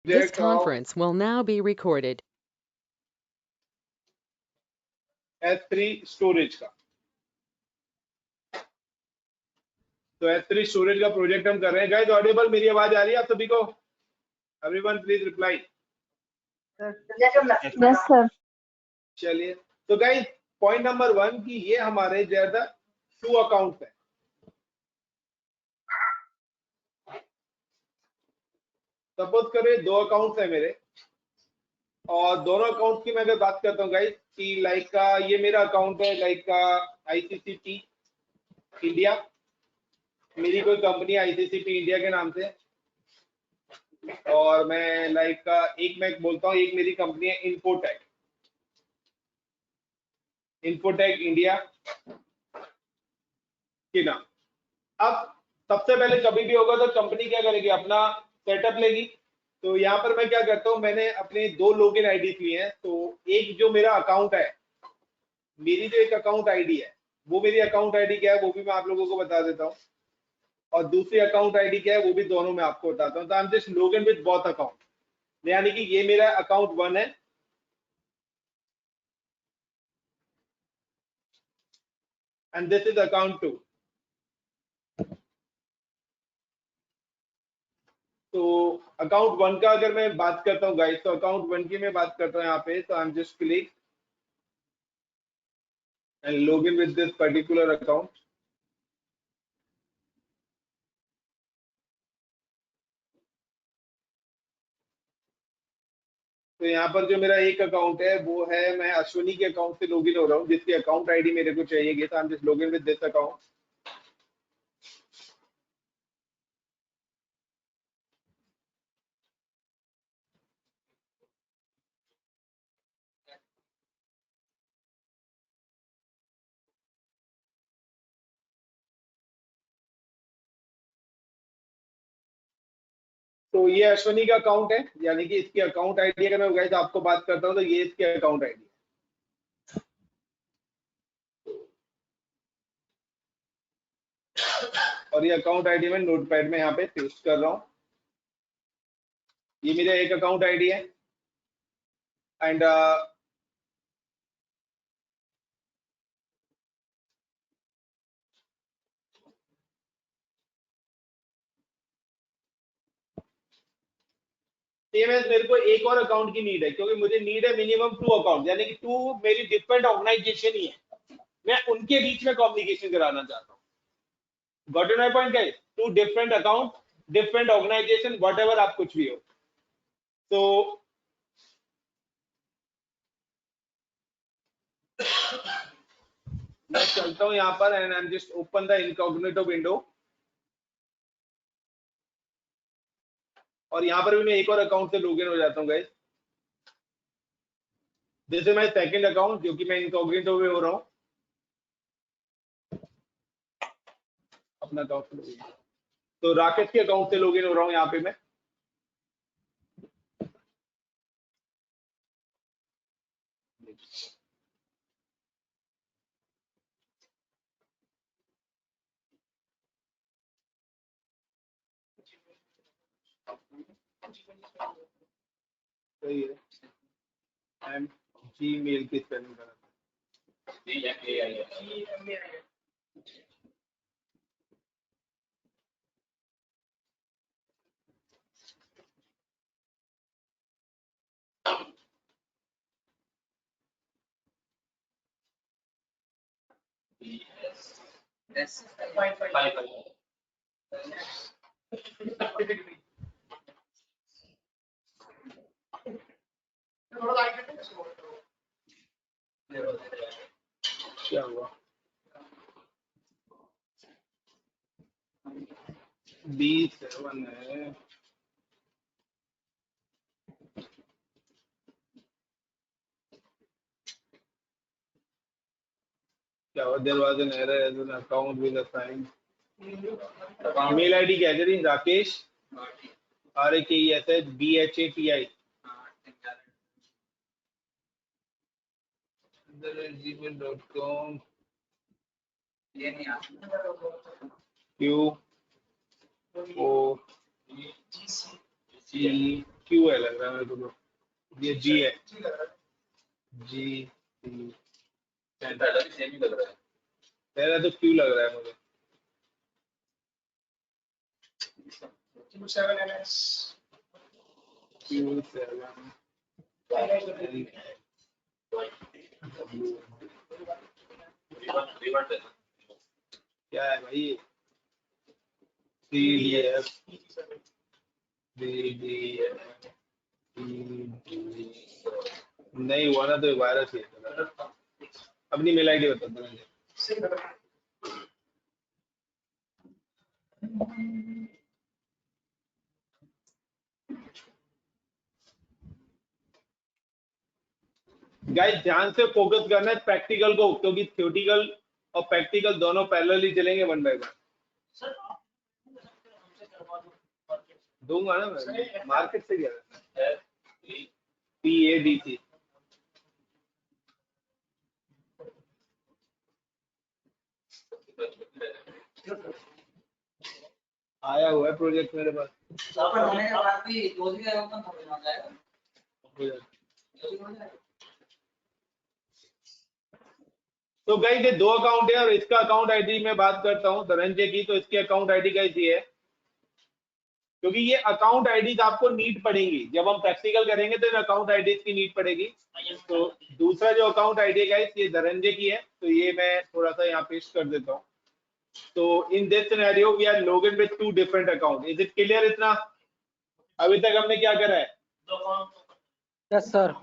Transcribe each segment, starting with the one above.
This conference will now be recorded. S3 storage का, तो S3 storage का project हम कर रहे हैं। गाइस ऑडिबल, मेरी आवाज आ रही है आप सभी को? Everyone please reply. Yes sir. चलिए, तो गाइस पॉइंट नंबर 1 की ये हमारे ज्यादा 2 अकाउंट्स है। सपोज करें 2 अकाउंट्स है मेरे, और दोनों अकाउंट्स की मैं अगर बात करता हूँ गाइस कि लाइक का ये मेरा अकाउंट है लाइक का ICCP इंडिया, मेरी कोई कंपनी ICCP इंडिया के नाम से, और मैं लाइक का एक मैं बोलता हूँ, एक मेरी कंपनी है इन्फोटेक इंडिया के नाम। अब सबसे पहले कभी भी होगा तो कंपनी क्या करेगी, अपना सेटअप लेगी। तो यहाँ पर मैं क्या करता हूँ, मैंने अपने 2 लॉगिन आईडी लिए हैं। तो एक जो मेरा अकाउंट है, मेरी जो एक अकाउंट आईडी है, वो मेरी अकाउंट आईडी क्या है वो भी मैं आप लोगों को बता देता हूँ, और दूसरी अकाउंट आईडी क्या है वो भी दोनों मैं आपको बताता हूँ। तो I am just login with both account, यानी कि ये मेरा अकाउंट 1 है एंड दिस इज अकाउंट 2। तो अकाउंट 1 का अगर मैं बात करता हूँ गाइस, तो अकाउंट 1 की मैं बात करता हूँ यहाँ पे। तो I am just click and log in with this particular account. तो यहाँ पर जो मेरा एक अकाउंट है वो है, मैं अश्विनी के अकाउंट से लॉग इन हो रहा हूँ, जिसकी अकाउंट आईडी मेरे को चाहिए। तो I am just log in with this account. तो ये अश्विनी का अकाउंट है, यानी कि इसकी अकाउंट आईडी अगर मैं गाइस आपको बात करता हूँ तो ये इसकी अकाउंट आईडी है। और ये अकाउंट आईडी मैं नोटपैड में यहाँ पे पेस्ट कर रहा हूँ। ये मेरा एक अकाउंट आईडी है एंड मेरे को एक और अकाउंट की नीड है, क्योंकि मुझे नीड है मिनिमम 2 अकाउंट, यानी कि 2 मेरी डिफरेंट ऑर्गेनाइजेशन ही है, मैं उनके बीच में कम्युनिकेशन कराना चाहता हूँ। Got it my point guys? 2 different account, different organisation, whatever आप कुछ भी हो। तो मैं चलता हूँ यहाँ पर and I am just open the incognito window, और यहाँ पर भी मैं एक और अकाउंट से लॉगिन हो जाता हूँ guys. This is my second account, जो कि मैं इनकॉग्निटो में हो रहा हूँ अपना अकाउंट। तो राकेश के अकाउंट से लॉगिन हो रहा हूँ यहाँ पे मैं। सही है, आई एम जीमेल की स्पेलिंग कर क्या हुआ? B7 है। क्या हुआ? There was an error as an account with assigned email ID क्या है? Rakesh RAKESH BHATI gmail.com QOC Q है लग रहा है मेरे को, ये जी है, जी पहला भी सेम ही लग रहा है। पहला तो क्यू लग रहा है मुझे। क्या है भाई, CDF नहीं हुआ ना, तो वायरस ही है। अपनी मेल आईडी बता दो मुझे। गाइस ध्यान से फोकस करना है प्रैक्टिकल को, क्योंकि थ्योरेटिकल और प्रैक्टिकल दोनों पैरेलली चलेंगे 1 बाय 1। दूंगा ना मैं, मार्केट से क्या PADC आया हुआ है प्रोजेक्ट मेरे पास। होने के बाद भी 2 दिन का ओपन हो जाएगा। तो गाइस ये 2 अकाउंट है और इसका अकाउंट आईडी मैं बात करता हूं धनंजय की, तो इसके अकाउंट आईडी गाइस ये है, क्योंकि ये अकाउंट आईडीज आपको नीड पड़ेंगी जब हम प्रैक्टिकल करेंगे, तो इन अकाउंट आईडीज की नीड पड़ेगी। तो दूसरा जो अकाउंट आईडी है गाइस ये धनंजय की है, तो ये मैं थोड़ा सा यहाँ पेस्ट कर देता हूँ। तो in this scenario we are login with 2 different account. Is it clear इतना? अभी तक हमने क्या करा है? Yes sir.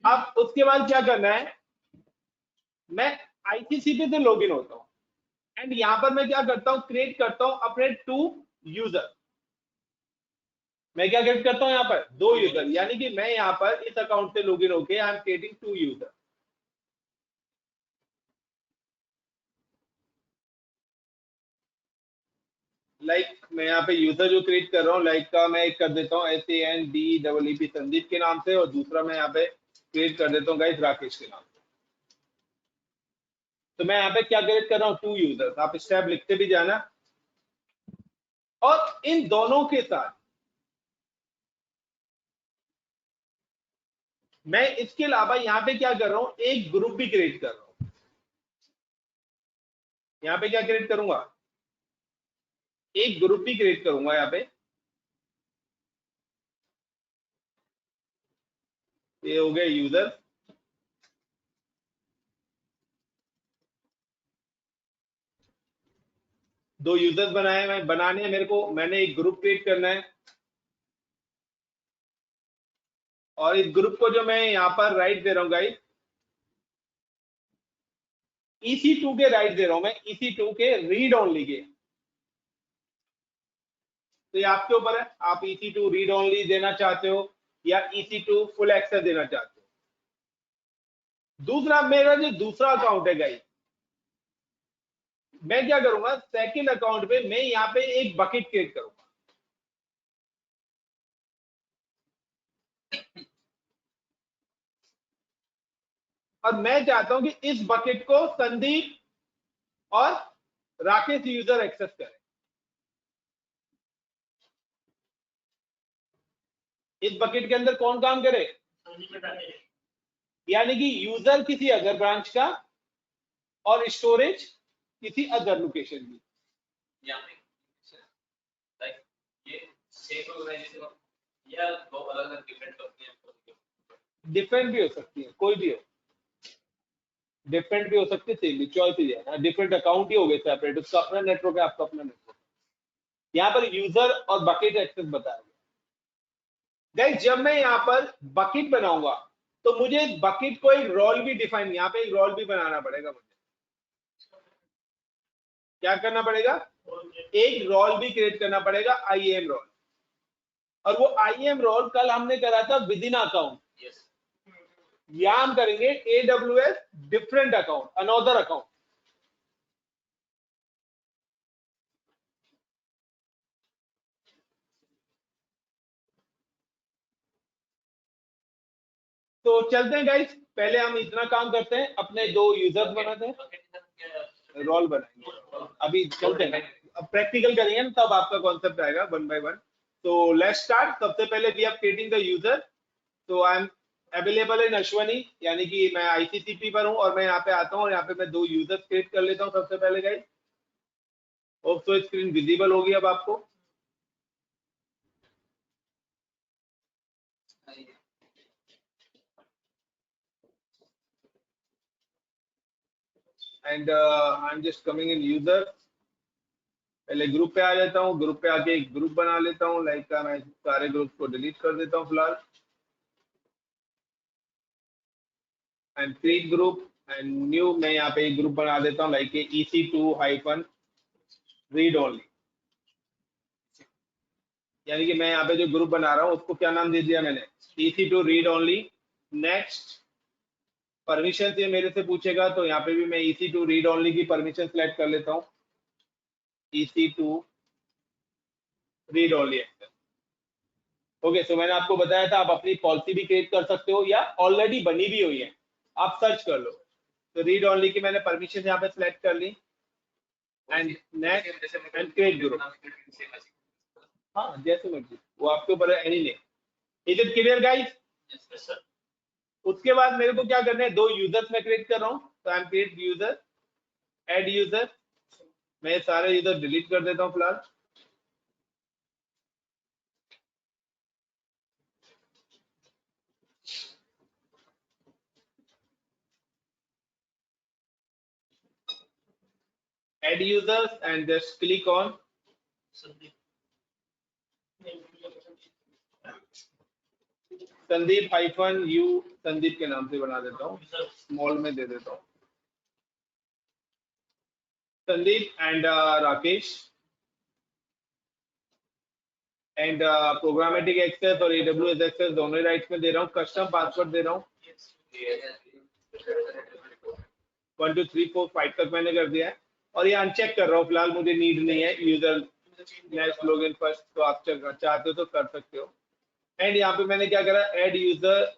अब उसके बाद क्या करना है, मैं ICCP से लॉगिन होता हूँ एंड यहाँ पर मैं क्या करता हूँ, क्रिएट करता हूँ अपने 2 यूजर। मैं क्या क्रिएट करता हूँ यहाँ पर 2 यूजर, यानी कि मैं यहाँ पर इस अकाउंट से लॉगिन होके I am creating 2 user. Like मैं यहाँ पे यूजर जो क्रिएट कर रहा हूँ, लाइक का मैं एक कर देता हूँ SANDEEP संदीप के नाम से, और दूसरा मैं यहाँ पे क्रिएट कर देता हूँ गाइस राकेश के नाम से। तो मैं यहाँ पे क्या क्रिएट कर रहा हूँ 2 यूजर्स, आप स्टेप लिखते भी जाना। और इन दोनों के साथ मैं इसके अलावा यहाँ पे क्या कर रहा हूँ, एक ग्रुप भी क्रिएट कर रहा हूँ। यहाँ पे क्या क्रिएट करूंगा, एक ग्रुप भी क्रिएट करूंगा यहाँ पे। ये हो गए यूजर। दो यूजर्स बनाने हैं मेरे को, मैंने एक ग्रुप क्रिएट करना है और इस ग्रुप को जो मैं यहाँ पर राइट दे रहा हूँ गाइस, EC2 के राइट दे रहा हूं मैं, EC2 के रीड ओनली के। तो ये आपके ऊपर है, आप EC2 रीड ओनली देना चाहते हो या EC2 फुल एक्सेस देना चाहते हो। दूसरा मेरा जो दूसरा अकाउंट है गाइस, मैं क्या करूंगा, सेकंड अकाउंट पे मैं यहाँ पे एक बकेट क्रिएट करूंगा। और मैं चाहता हूं कि इस बकेट को संदीप और राकेश यूजर एक्सेस करें। इस बकेट के अंदर कौन काम करे, यानी कि यूजर किसी अदर ब्रांच का और स्टोरेज किसी अदर लोकेशन की। ये सेम ऑर्गेनाइजेशन या दो अलग-अलग डिफरेंट कंपनियां? डिफरेंट भी हो सकती है, कोई भी हो, डिफरेंट भी हो सकती है, सेम भी, चॉइस ही है। डिफरेंट अकाउंट ही हो गए सेपरेट, उसका अपना नेटवर्क है, आपका अपना नेटवर्क। यहाँ पर यूजर और बकेट एक्सेस बताया गया। गाइस जब मैं यहाँ पर बकेट बनाऊंगा तो मुझे बकेट को एक रोल भी डिफाइन, यहाँ पे एक रोल भी बनाना पड़ेगा मुझे। क्या करना पड़ेगा, एक रोल भी क्रिएट करना पड़ेगा, IAM रोल। और वो IAM रोल कल हमने करा था विद इन अकाउंट, यहां हम करेंगे AWS different account, another account. तो चलते हैं गाइस, पहले हम इतना काम करते हैं, अपने 2 यूजर्स बनाते हैं, रोल बनाएंगे। अभी चलते हैं, अब प्रैक्टिकल करेंगे ना, तब आपका कॉन्सेप्ट आएगा 1 बाय 1। तो लेट्स स्टार्ट। सबसे पहले we are creating the user. तो I am available in Ashwini, यानी कि मैं ICCP पर हूं और मैं यहाँ पे आता हूँ और यहाँ पे मैं 2 यूजर्स क्रिएट कर लेता हूँ सबसे पहले guys. Hope so screen visible होगी अब आपको। And I am just coming in user. पहले ग्रुप पे आ जाता हूँ, ग्रुप पे आके एक ग्रुप बना लेता हूँ। लाइक मैं सारे ग्रुप को डिलीट कर देता हूँ फिलहाल। And create group and new, मैं यहाँ पे एक ग्रुप बना देता हूँ लाइक EC2-read only, यानी कि मैं यहाँ पे जो ग्रुप बना रहा हूँ उसको क्या नाम दे दिया मैंने, EC2-read only। नेक्स्ट परमिशन ये मेरे से पूछेगा, तो यहाँ पे भी मैं EC2-read only की परमिशन सेलेक्ट कर लेता हूँ, EC2-read only एक्सेस। ओके, सो मैंने आपको बताया था आप अपनी पॉलिसी भी क्रिएट कर सकते हो या ऑलरेडी बनी भी हुई है, आप सर्च कर लो। तो रीड ओनली की मैंने परमिशन यहाँ पे सिलेक्ट कर ली and next and create group. हाँ जैसे मर्जी, वो आपके ऊपर है, any name. Is it clear guys? उसके बाद मेरे को क्या करना है, 2 यूजर्स मैं क्रिएट कर रहा हूँ। तो I M create user, add user. मैं सारे यूजर डिलीट कर देता हूँ फिलहाल। add users and just click on Sandeep -u, Sandeep के नाम से बना देता हूँ, स्मॉल में दे देता हूँ Sandeep and Rakesh and programmatic access और AWS एक्सेस दोनों राइट्स में दे रहा हूँ। कस्टम पासवर्ड दे रहा हूँ 1 2 3 4 5 तक मैंने कर दिया है और ये अनचेक कर रहा हूँ फिलहाल, मुझे नीड नहीं है। यूजर नेक्स्ट लॉगिन फर्स्ट, तो आप चाहते हो तो कर सकते हो। एंड यहाँ पे मैंने क्या करा, ऐड यूजर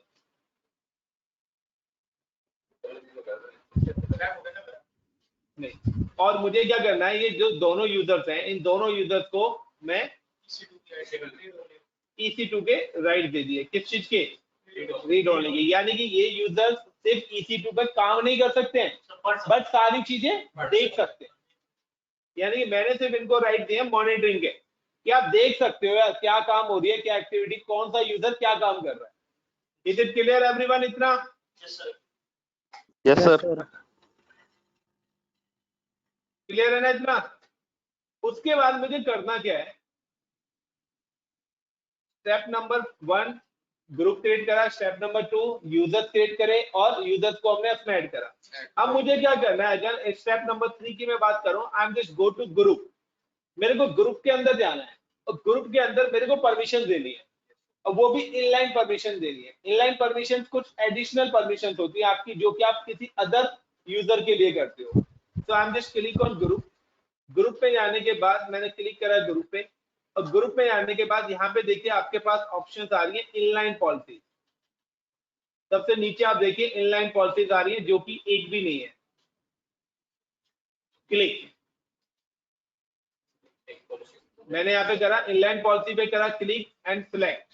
नहीं, और मुझे क्या करना है, ये जो दोनों यूजर्स हैं इन दोनों यूजर्स को मैं EC2 के राइट दे दिए। किस चीज के? रीड ओनली के। यानी कि ये यूजर्स सिर्फ EC2 पे काम नहीं कर सकते हैं बट सारी चीजें देख सकते हैं। यानी कि मैंने सिर्फ इनको राइट दिए मॉनिटरिंग के, कि आप देख सकते हो यार क्या काम हो रही है, क्या एक्टिविटी, कौन सा यूजर क्या काम कर रहा है। Is it clear everyone? इतना? Yes sir. क्लियर है ना इतना? उसके बाद मुझे करना क्या है, स्टेप नंबर 1 ग्रुप क्रिएट करा, स्टेप नंबर 2 यूजर्स क्रिएट करे और यूजर्स को हमने उसमें ऐड करा। अब मुझे क्या करना है, अगर स्टेप नंबर 3 की मैं बात करूं, I am just go to group. मेरे को ग्रुप के अंदर जाना है और ग्रुप के अंदर मेरे को परमिशन देनी है और वो भी इनलाइन परमिशन देनी है। इनलाइन परमिशन कुछ एडिशनल परमिशन होती है आपकी, जो कि आप किसी अदर यूजर के लिए करते हो। तो I am just click on group. Group पे जाने के बाद मैंने क्लिक करा ग्रुप पे और ग्रुप में आने के बाद यहाँ पे देखिए आपके पास ऑप्शंस आ रही है इनलाइन पॉलिसी। सबसे नीचे आप देखिए इनलाइन पॉलिसीज आ रही है जो कि एक भी नहीं है। क्लिक, मैंने यहाँ पे करा इनलाइन पॉलिसी पे करा क्लिक एंड सिलेक्ट।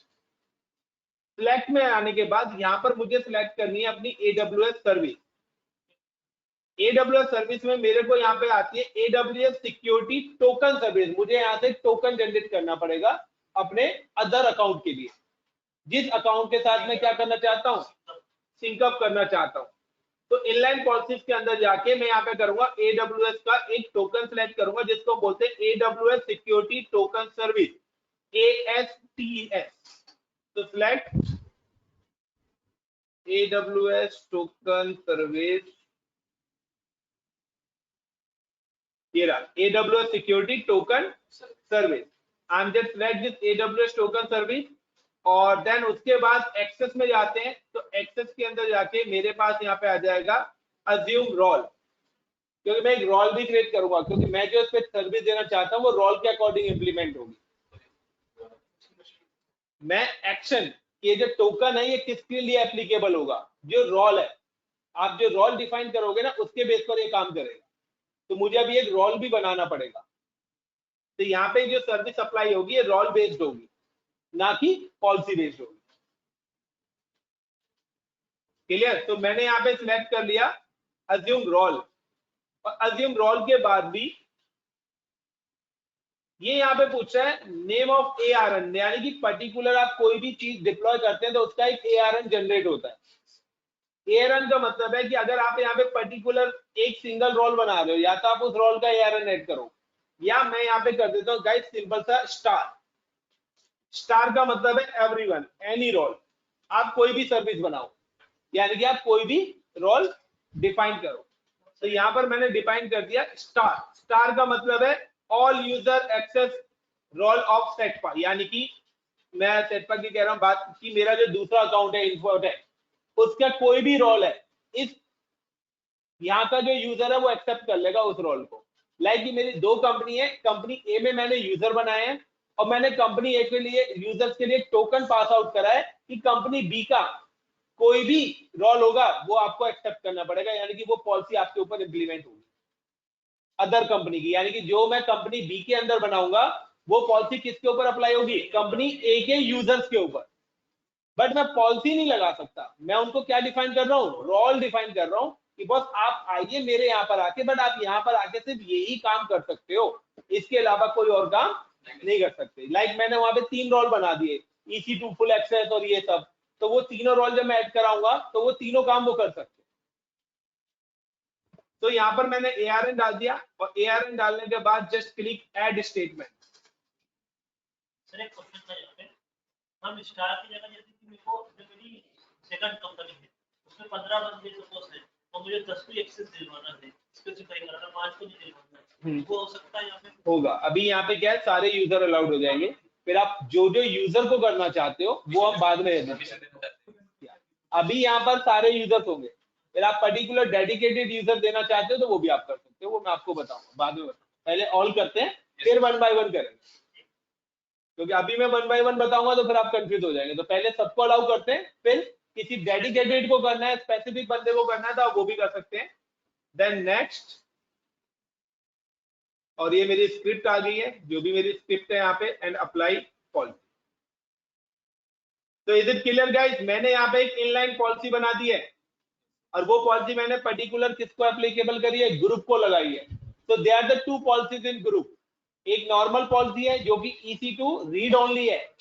सिलेक्ट में आने के बाद यहाँ पर मुझे सिलेक्ट करनी है अपनी AWS सर्विस। AWS सर्विस में मेरे को यहाँ पे आती है AWS सिक्योरिटी टोकन सर्विस। मुझे यहाँ से टोकन जनरेट करना पड़ेगा अपने अदर अकाउंट के लिए, जिस अकाउंट के साथ मैं क्या करना चाहता हूँ, सिंकअप करना चाहता हूँ। तो इनलाइन पॉलिसीज के अंदर जाके मैं यहाँ पे करूंगा AWS का एक टोकन सेलेक्ट करूंगा जिसको बोलते हैं AWS security token service, ASTS। तो सिलेक्ट AWS टोकन सर्विस, ये रहा AWS security token service. I am just select this AWS token service और देन उसके बाद एक्सेस में जाते हैं। तो एक्सेस के अंदर जाके मेरे पास यहाँ पे आ जाएगा अज्यूम रोल, क्योंकि मैं एक रोल भी क्रिएट करूंगा, क्योंकि मैं जो इस पे सर्विस देना चाहता हूँ वो रोल के अकॉर्डिंग इंप्लीमेंट होगी। मैं एक्शन, ये जो टोकन है ये किसके लिए एप्लीकेबल होगा, जो रोल है, आप जो रोल डिफाइन करोगे ना उसके बेस पर ये काम करेगा। तो मुझे अभी एक रोल भी बनाना पड़ेगा। तो यहाँ पे जो सर्विस अप्लाई होगी ये रोल बेस्ड होगी। ना कि पॉलिसी बेस्ड होगी। क्लियर? तो मैंने यहाँ पे सिलेक्ट कर लिया अज्यूम रोल, और अज्यूम रोल के बाद भी ये यहाँ पे पूछ रहा है नेम ऑफ ARN, यानी कि पर्टिकुलर आप कोई भी चीज डिप्लॉय करते हैं तो उसका एक ARN जनरेट होता है। ARN का मतलब है कि अगर आप यहाँ पे पर्टिकुलर एक सिंगल रोल बना रहे हो, या तो आप उस रोल का ARN ऐड करो, या मैं यहाँ पे कर देता हूँ गाइस सिंपल सा स्टार। स्टार का मतलब है एवरीवन, एनी रोल, आप कोई भी सर्विस बनाओ, यानी कि आप कोई भी रोल डिफाइन करो। तो यहाँ पर मैंने डिफाइन कर दिया स्टार। स्टार का मतलब है all user access role of सेटपा, यानी कि मैं सेटपा की कह रहा हूँ बात कि मेरा जो दूसरा अकाउंट है इन्फोट है, उसका कोई भी रोल है, इस यहाँ का जो यूजर है वो एक्सेप्ट कर लेगा उस रोल को। लाइक कि मेरी दो कंपनी है, कंपनी ए में मैंने यूजर बनाए हैं, और मैंने कंपनी ए के लिए यूजर्स के लिए टोकन पास आउट करा है कि कंपनी बी का कोई भी रोल होगा वो आपको एक्सेप्ट करना पड़ेगा, यानी कि वो पॉलिसी आपके ऊपर इंप्लीमेंट होगी अदर कंपनी की। यानी कि जो मैं कंपनी बी के अंदर बनाऊंगा वो पॉलिसी किसके ऊपर अप्लाई होगी? कंपनी ए के यूजर्स के ऊपर। बट मैं पॉलिसी नहीं लगा सकता, मैं उनको क्या डिफाइन कर रहा हूँ? रोल डिफाइन कर रहा हूँ कि बस आप आइए मेरे यहाँ पर आके, बट आप यहाँ पर आके सिर्फ यही काम कर सकते हो, इसके अलावा कोई और काम नहीं कर सकते। लाइक मैंने वहां पे 3 रोल बना दिए, EC2, फुल एक्सेस और ये सब, तो वो तीनों रोल जब मैं ऐड कराऊंगा तो वो तीनों काम वो कर सकते। तो यहाँ पर मैंने ARN डाल दिया, और ARN डालने के बाद just click add statement. Sir एक क्वेश्चन था यहाँ पे, हम स्टार की जगह जैसे कि मेरे को जो मेरी सेकंड कंपनी है उसमें 15 बंदे सपोज है और मुझे 10 को एक्सेस दिलवाना है, स्पेसिफाई करना है, 5 को नहीं दिलवाना है, वो हो सकता है यहाँ पे? होगा। अभी यहाँ पे क्या है, सारे यूजर अलाउड हो जाएंगे, फिर आप जो जो यूजर को करना चाहते हो वो हम बाद में, अभी यहाँ पर सारे यूजर्स होंगे, फिर आप पर्टिकुलर डेडिकेटेड यूजर देना चाहते हो तो वो भी आप कर सकते हो, वो मैं आपको बताऊंगा बाद में। पहले ऑल करते हैं फिर 1 बाय 1 करेंगे, क्योंकि अभी मैं 1 बाय 1 बताऊंगा तो फिर आप कंफ्यूज हो जाएंगे। तो पहले सबको अलाउ करते हैं, फिर किसी डेडिकेटेड को करना है, स्पेसिफिक बंदे को करना है तो आप वो भी कर सकते हैं। देन नेक्स्ट, और ये मेरी स्क्रिप्ट आ गई है, जो भी मेरी स्क्रिप्ट है यहाँ पे, एंड अप्लाई पॉलिसी। तो इज इट क्लियर गाइस? मैंने यहाँ पे एक इनलाइन पॉलिसी बना दी है, और वो पॉलिसी मैंने पर्टिकुलर किसको एप्लीकेबल करी है? ग्रुप को लगाई है। तो they are the 2 policies in group. एक नॉर्मल पॉलिसी है जो कि EC2 रीड ओनली है,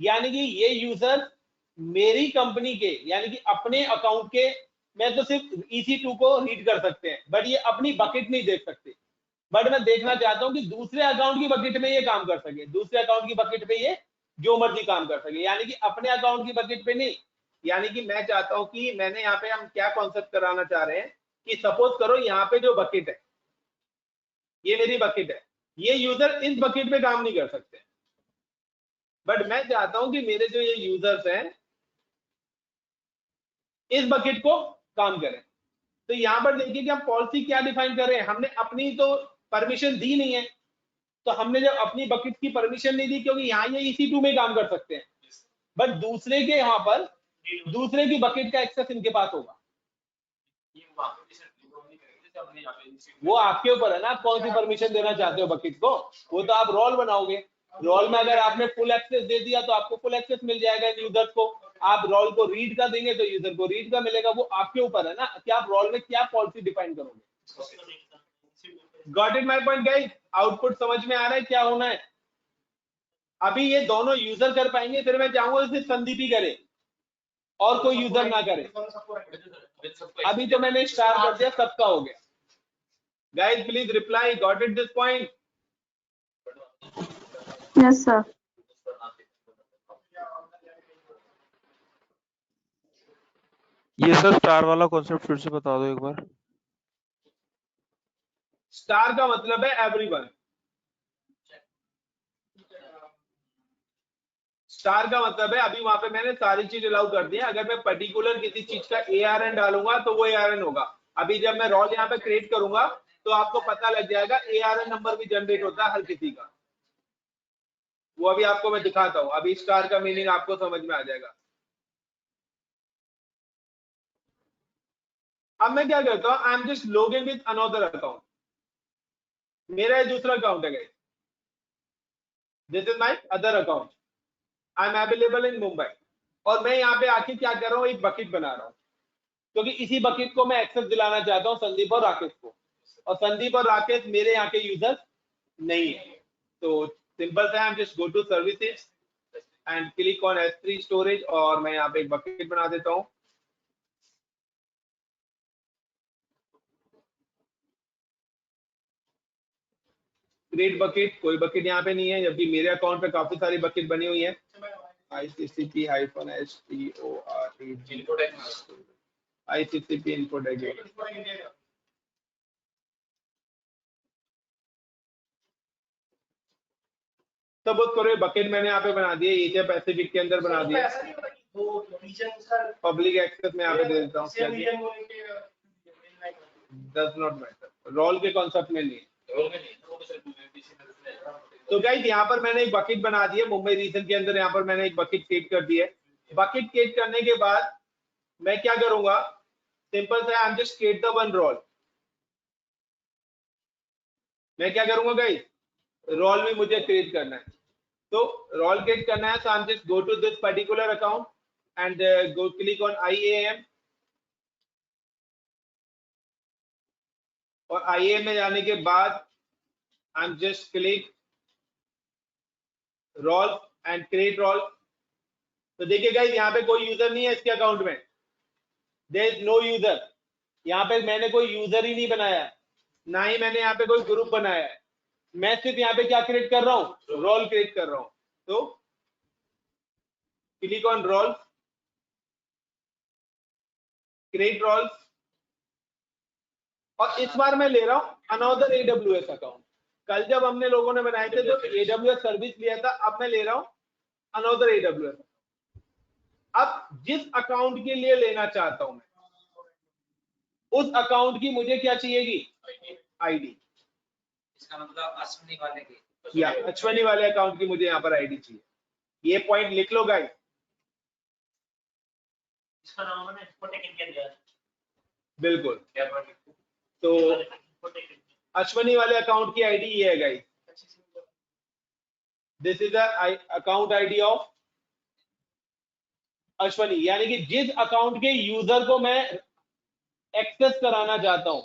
यानी कि ये यूजर मेरी कंपनी के, यानी कि अपने अकाउंट के, मैं तो सिर्फ EC2 को रीड कर सकते हैं, बट ये अपनी बकेट नहीं देख सकते। बट मैं देखना चाहता हूं कि दूसरे अकाउंट की बकेट में ये काम कर सके, दूसरे अकाउंट की बकेट पे ये जो मर्जी काम कर सके, यानी कि अपने अकाउंट की बकेट पे नहीं। यानी कि मैं चाहता हूं कि मैंने यहाँ पे, हम क्या कॉन्सेप्ट कराना चाह रहे हैं कि सपोज करो यहाँ पे जो बकेट है, ये मेरी बकेट है, ये यूजर इस बकेट पे काम नहीं कर सकते, बट मैं चाहता हूं कि मेरे जो ये यूजर्स हैं इस बकेट को काम करें। तो यहाँ पर देखिए कि हम पॉलिसी क्या डिफाइन कर रहे हैं, हमने अपनी तो परमिशन दी नहीं है, तो हमने जब अपनी बकेट की परमिशन नहीं दी, क्योंकि यहाँ ये EC2 में काम कर सकते हैं, बट दूसरे के यहाँ पर दूसरे की बकेट का एक्सेस इनके पास होगा। वो आपके ऊपर है ना, आप कौन सी परमिशन देना चाहते हो बकेट को, वो तो आप रोल बनाओगे। रोल में अगर आपने फुल एक्सेस दे दिया तो आपको फुल एक्सेस मिल जाएगा यूजर को, आप रोल को रीड का देंगे तो यूजर को रीड का मिलेगा। वो आपके ऊपर है ना कि आप रोल में क्या पॉलिसी डिफाइन करोगे। Got it my point guys? Output समझ में आ रहा है क्या होना है? अभी ये दोनों यूजर कर पाएंगे, फिर मैं चाहूंगा सिर्फ संदीप ही करे और कोई यूजर ना करे। अभी तो मैंने स्टार कर दिया, सबका हो गया। Guys please reply, got it this point? Yes sir. ये सर स्टार वाला कॉन्सेप्ट फिर से बता दो एक बार। स्टार का मतलब है एवरीवन। स्टार का मतलब है, अभी वहां पे मैंने सारी चीज अलाउ कर दी है। अगर मैं पर्टिकुलर किसी चीज का ARN डालूंगा तो वो ARN होगा। अभी जब मैं रोल यहाँ पे क्रिएट करूंगा तो आपको पता लग जाएगा, ARN नंबर भी जनरेट होता है हर किसी का, वो अभी आपको मैं दिखाता हूँ। अभी स्टार का मीनिंग आपको समझ में आ जाएगा। अब मैं क्या करता हूँ, आई am just log in with another account. मेरा दूसरा अकाउंट है guys, this is my other account. I am available इन मुंबई, और मैं यहाँ पे आके क्या कर रहा हूँ, एक बकेट बना रहा हूँ, क्योंकि इसी बकेट को मैं एक्सेस दिलाना चाहता हूँ संदीप और राकेश को, और संदीप और राकेश मेरे यहाँ के यूजर नहीं है। तो सिंपल सा, just go to services and click on S3 storage, और मैं यहाँ पे एक बकेट बना देता हूँ। क्रिएट बकेट, कोई बकेट यहाँ पे नहीं है, जबकि मेरे अकाउंट पे काफी सारी बकेट बनी हुई है। ICCP इनपुट है। सपोज करो बकेट मैंने यहाँ पे बना दिए, एशिया पैसिफिक के अंदर बना दिया, पब्लिक एक्सेस में यहाँ पे दे देता हूँ। डज नॉट मैटर, रोल के कॉन्सेप्ट में नहीं। तो गाइस यहाँ पर मैंने एक बकेट बना दी है मुंबई रीजन के अंदर, यहाँ पर मैंने एक बकेट क्रिएट कर दी है। बकेट क्रिएट करने के बाद मैं क्या करूंगा, सिंपल सा, I am just create the one role. मैं क्या करूंगा गाइस, रोल भी मुझे क्रिएट करना है, तो रोल क्रिएट करना है, so I'm just go to this particular account and go click on IAM, और IAM में जाने के बाद I'm just click role and create role. तो देखिए गाइस यहाँ पे कोई यूजर नहीं है इसके अकाउंट में, देयर इज नो यूजर, यहाँ पे मैंने कोई यूजर ही नहीं बनाया, ना ही मैंने यहाँ पे कोई ग्रुप बनाया है। मैं सिर्फ यहाँ पे क्या क्रिएट कर रहा हूँ, रोल क्रिएट कर रहा हूँ। तो click on role, create roles, और इस बार मैं ले रहा हूँ अनदर AWS अकाउंट। कल जब हमने लोगों ने बनाए थे तो AWS सर्विस लिया था, अब मैं ले रहा हूँ अनदर AWS। अब जिस अकाउंट के लिए लेना चाहता हूं मैं, उस अकाउंट की मुझे क्या चाहिएगी, आईडी। इसका मतलब अश्विनी वाले की, या अश्विनी वाले अकाउंट की मुझे यहाँ पर आईडी चाहिए। ये पॉइंट लिख लो गाइस। इसका नाम मैंने इन्फोटेक इंडिया दिया है। बिल्कुल, तो अश्विनी वाले अकाउंट की आईडी ये है guys, this is account ID of Ashwini, यानी कि जिस अकाउंट के यूजर को मैं एक्सेस कराना चाहता हूं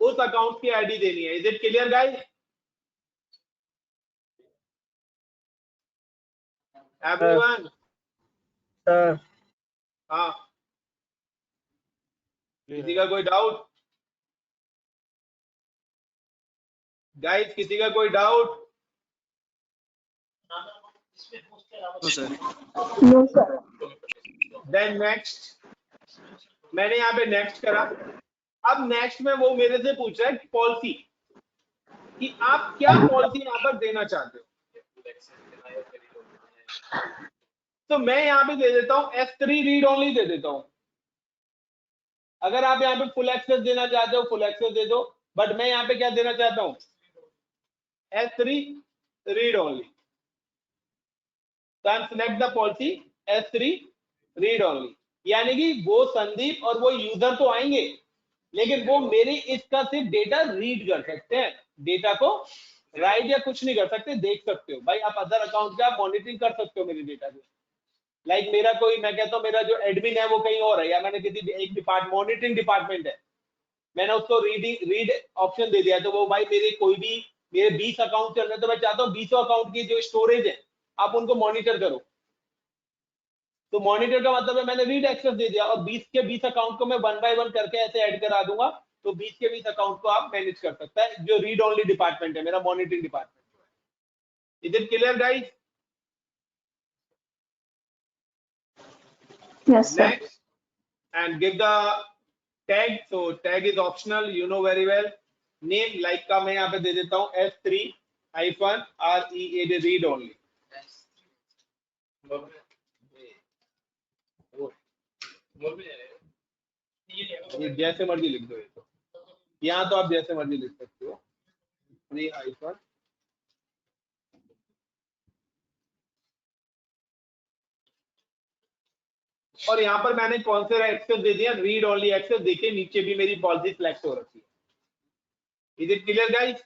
उस अकाउंट की आईडी देनी है। Is it clear guys? Everyone? हाँ, किसी का कोई डाउट गाइस, किसी का कोई डाउट? इसमें होस्ट के अलावा नो सर। देन नेक्स्ट, मैंने यहाँ पे नेक्स्ट करा। अब नेक्स्ट में वो मेरे से पूछ रहा है पॉलिसी, कि आप क्या पॉलिसी यहाँ पर देना चाहते हो। तो मैं यहाँ पे दे देता हूँ S3 रीड ओनली दे देता हूँ। अगर आप यहाँ पे फुल एक्सेस देना चाहते हो फुल एक्सेस दे दो, बट मैं यहाँ पे क्या देना चाहता हूँ, S3 read only. Select the policy S3 read only, यानी कि वो संदीप और वो यूजर तो आएंगे, लेकिन वो मेरी इसका सिर्फ डेटा रीड कर सकते हैं, डेटा को राइट या कुछ नहीं कर सकते। देख सकते हो भाई, आप अदर अकाउंट का मॉनिटरिंग कर सकते हो मेरे डेटा को। लाइक मेरा कोई, मैं कहता हूँ मेरा जो एडमिन है वो कहीं और है, या मैंने किसी एक मॉनिटरिंग डिपार्टमेंट है, मैंने उसको रीड ऑप्शन दे दिया, तो वो भाई मेरे कोई भी, मेरे 20 अकाउंट चल रहे हैं, तो मैं चाहता हूँ 20 अकाउंट की जो स्टोरेज है आप उनको मॉनिटर करो। तो मॉनिटर का मतलब है मैंने रीड एक्सेस दे दिया, और 20 के 20 अकाउंट को मैं 1 बाय 1 करके ऐसे ऐड करा दूंगा, तो 20 के 20 अकाउंट को आप मैनेज कर सकता है, जो रीड ओनली डिपार्टमेंट है, मेरा monitoring department. Is it clear guys? Yes, sir. Next, and give the tag. So tag is optional, you know very well. Name like का मैं यहाँ पे दे देता हूँ S3-READ read only. ये जैसे मर्जी लिख दो, ये तो यहाँ तो आप जैसे मर्जी लिख सकते हो। 3- और यहाँ पर मैंने कौन से एक्सेस दे दिया, रीड ओनली एक्सेस। देखिए नीचे भी मेरी पॉलिसी सिलेक्ट हो रखी है। Is it clear guys?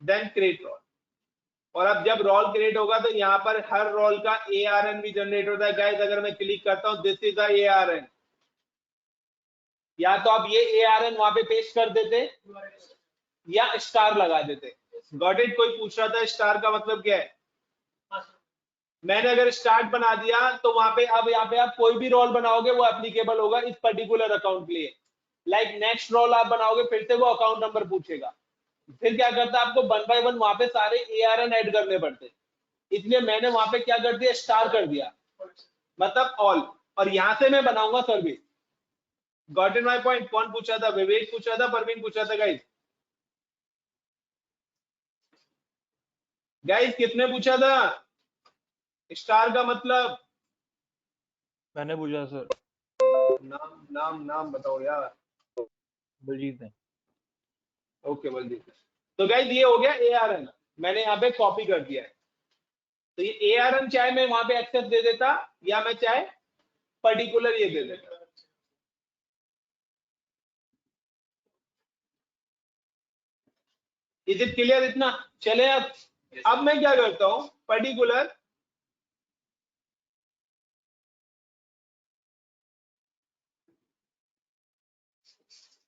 Then create role. और अब जब रोल क्रिएट होगा तो यहाँ पर हर रोल का ARN भी जनरेट होता है गाइस। अगर मैं क्लिक करता हूँ दिस इज द ARN, या तो आप ये ARN वहां पे पेस्ट कर देते या स्टार लगा देते। Got it? कोई पूछ रहा था स्टार का मतलब क्या है? मैंने अगर स्टार्ट बना दिया तो वहां पे अब यहाँ पे आप कोई भी रोल बनाओगे वो एप्लीकेबल होगा इस पर्टिकुलर अकाउंट के लिए। लाइक नेक्स्ट रोल आप बनाओगे फिर से वो अकाउंट नंबर पूछेगा, फिर क्या करता है आपको 1 बाय 1 वहां पे सारे ARN ऐड करने पड़ते, इसलिए मैंने वहां पे क्या कर दिया, स्टार कर दिया, मतलब ऑल, और यहां से मैं बनाऊंगा service. Got in my point? कौन पूछा था? विवेक पूछा था, परवीन पूछा था गाइस? गाइस किसने पूछा था स्टार का मतलब? मैंने पूछा सर। नाम नाम नाम बताओ यार। बलजीत ने। ओके बलजीत। तो गाइस ये हो गया ARN, मैंने यहाँ पे कॉपी कर दिया है। तो ये ARN चाहे मैं वहां पे एक्सेस दे देता या मैं चाहे पर्टिकुलर ये दे देता। इज इट क्लियर इतना? चले अब मैं क्या करता हूं, पर्टिकुलर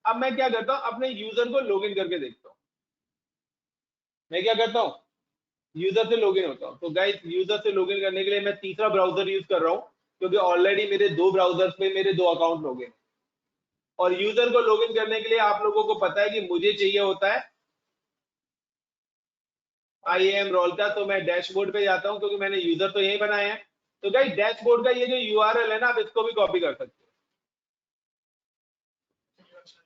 अब मैं क्या करता हूं, अपने यूजर को लॉगिन करके देखता हूं। मैं क्या करता हूं, यूजर से लॉगिन होता हूं। तो गाइस यूजर से लॉगिन करने के लिए मैं तीसरा ब्राउजर यूज कर रहा हूं, क्योंकि ऑलरेडी मेरे 2 ब्राउजर्स पे मेरे 2 अकाउंट लॉगिन। और यूजर को लॉगिन करने के लिए आप लोगों को पता है कि मुझे चाहिए होता है IAM रोल का। तो मैं डैशबोर्ड पे जाता हूं क्योंकि मैंने यूजर तो यही बनाया है। तो गाइस डैशबोर्ड का ये जो URL है ना, आप इसको भी कॉपी कर सकते हो,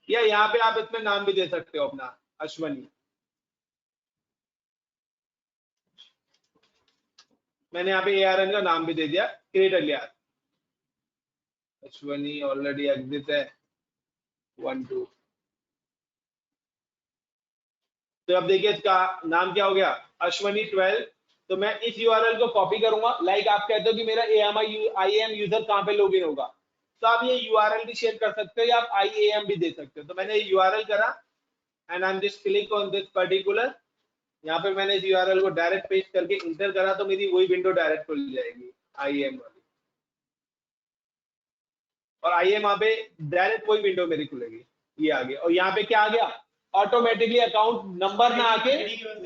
या यहाँ पे आप इसमें नाम भी दे सकते हो अपना, अश्वनी। मैंने यहाँ पे ARN का नाम भी दे दिया, create alias Ashwani. Already exit है 1 2। तो अब देखिए इसका नाम क्या हो गया, अश्वनी 12। तो मैं इस URL को कॉपी करूंगा। लाइक आप कहते हो कि मेरा IAM यूजर कहाँ पे लॉगिन होगा, तो आप ये URL भी शेयर कर सकते हो या आप IAM भी दे सकते हो। तो मैंने URL करा and I am just click on this particular. यहाँ पे मैंने इस URL को डायरेक्ट पेस्ट करके इंटर करा तो मेरी वही विंडो डायरेक्ट खुल जाएगी IAM वाली, और IAM वहां पे डायरेक्ट वही विंडो मेरी खुलेगी। ये आ गया, और यहाँ पे क्या आ गया, ऑटोमेटिकली अकाउंट नंबर ना आके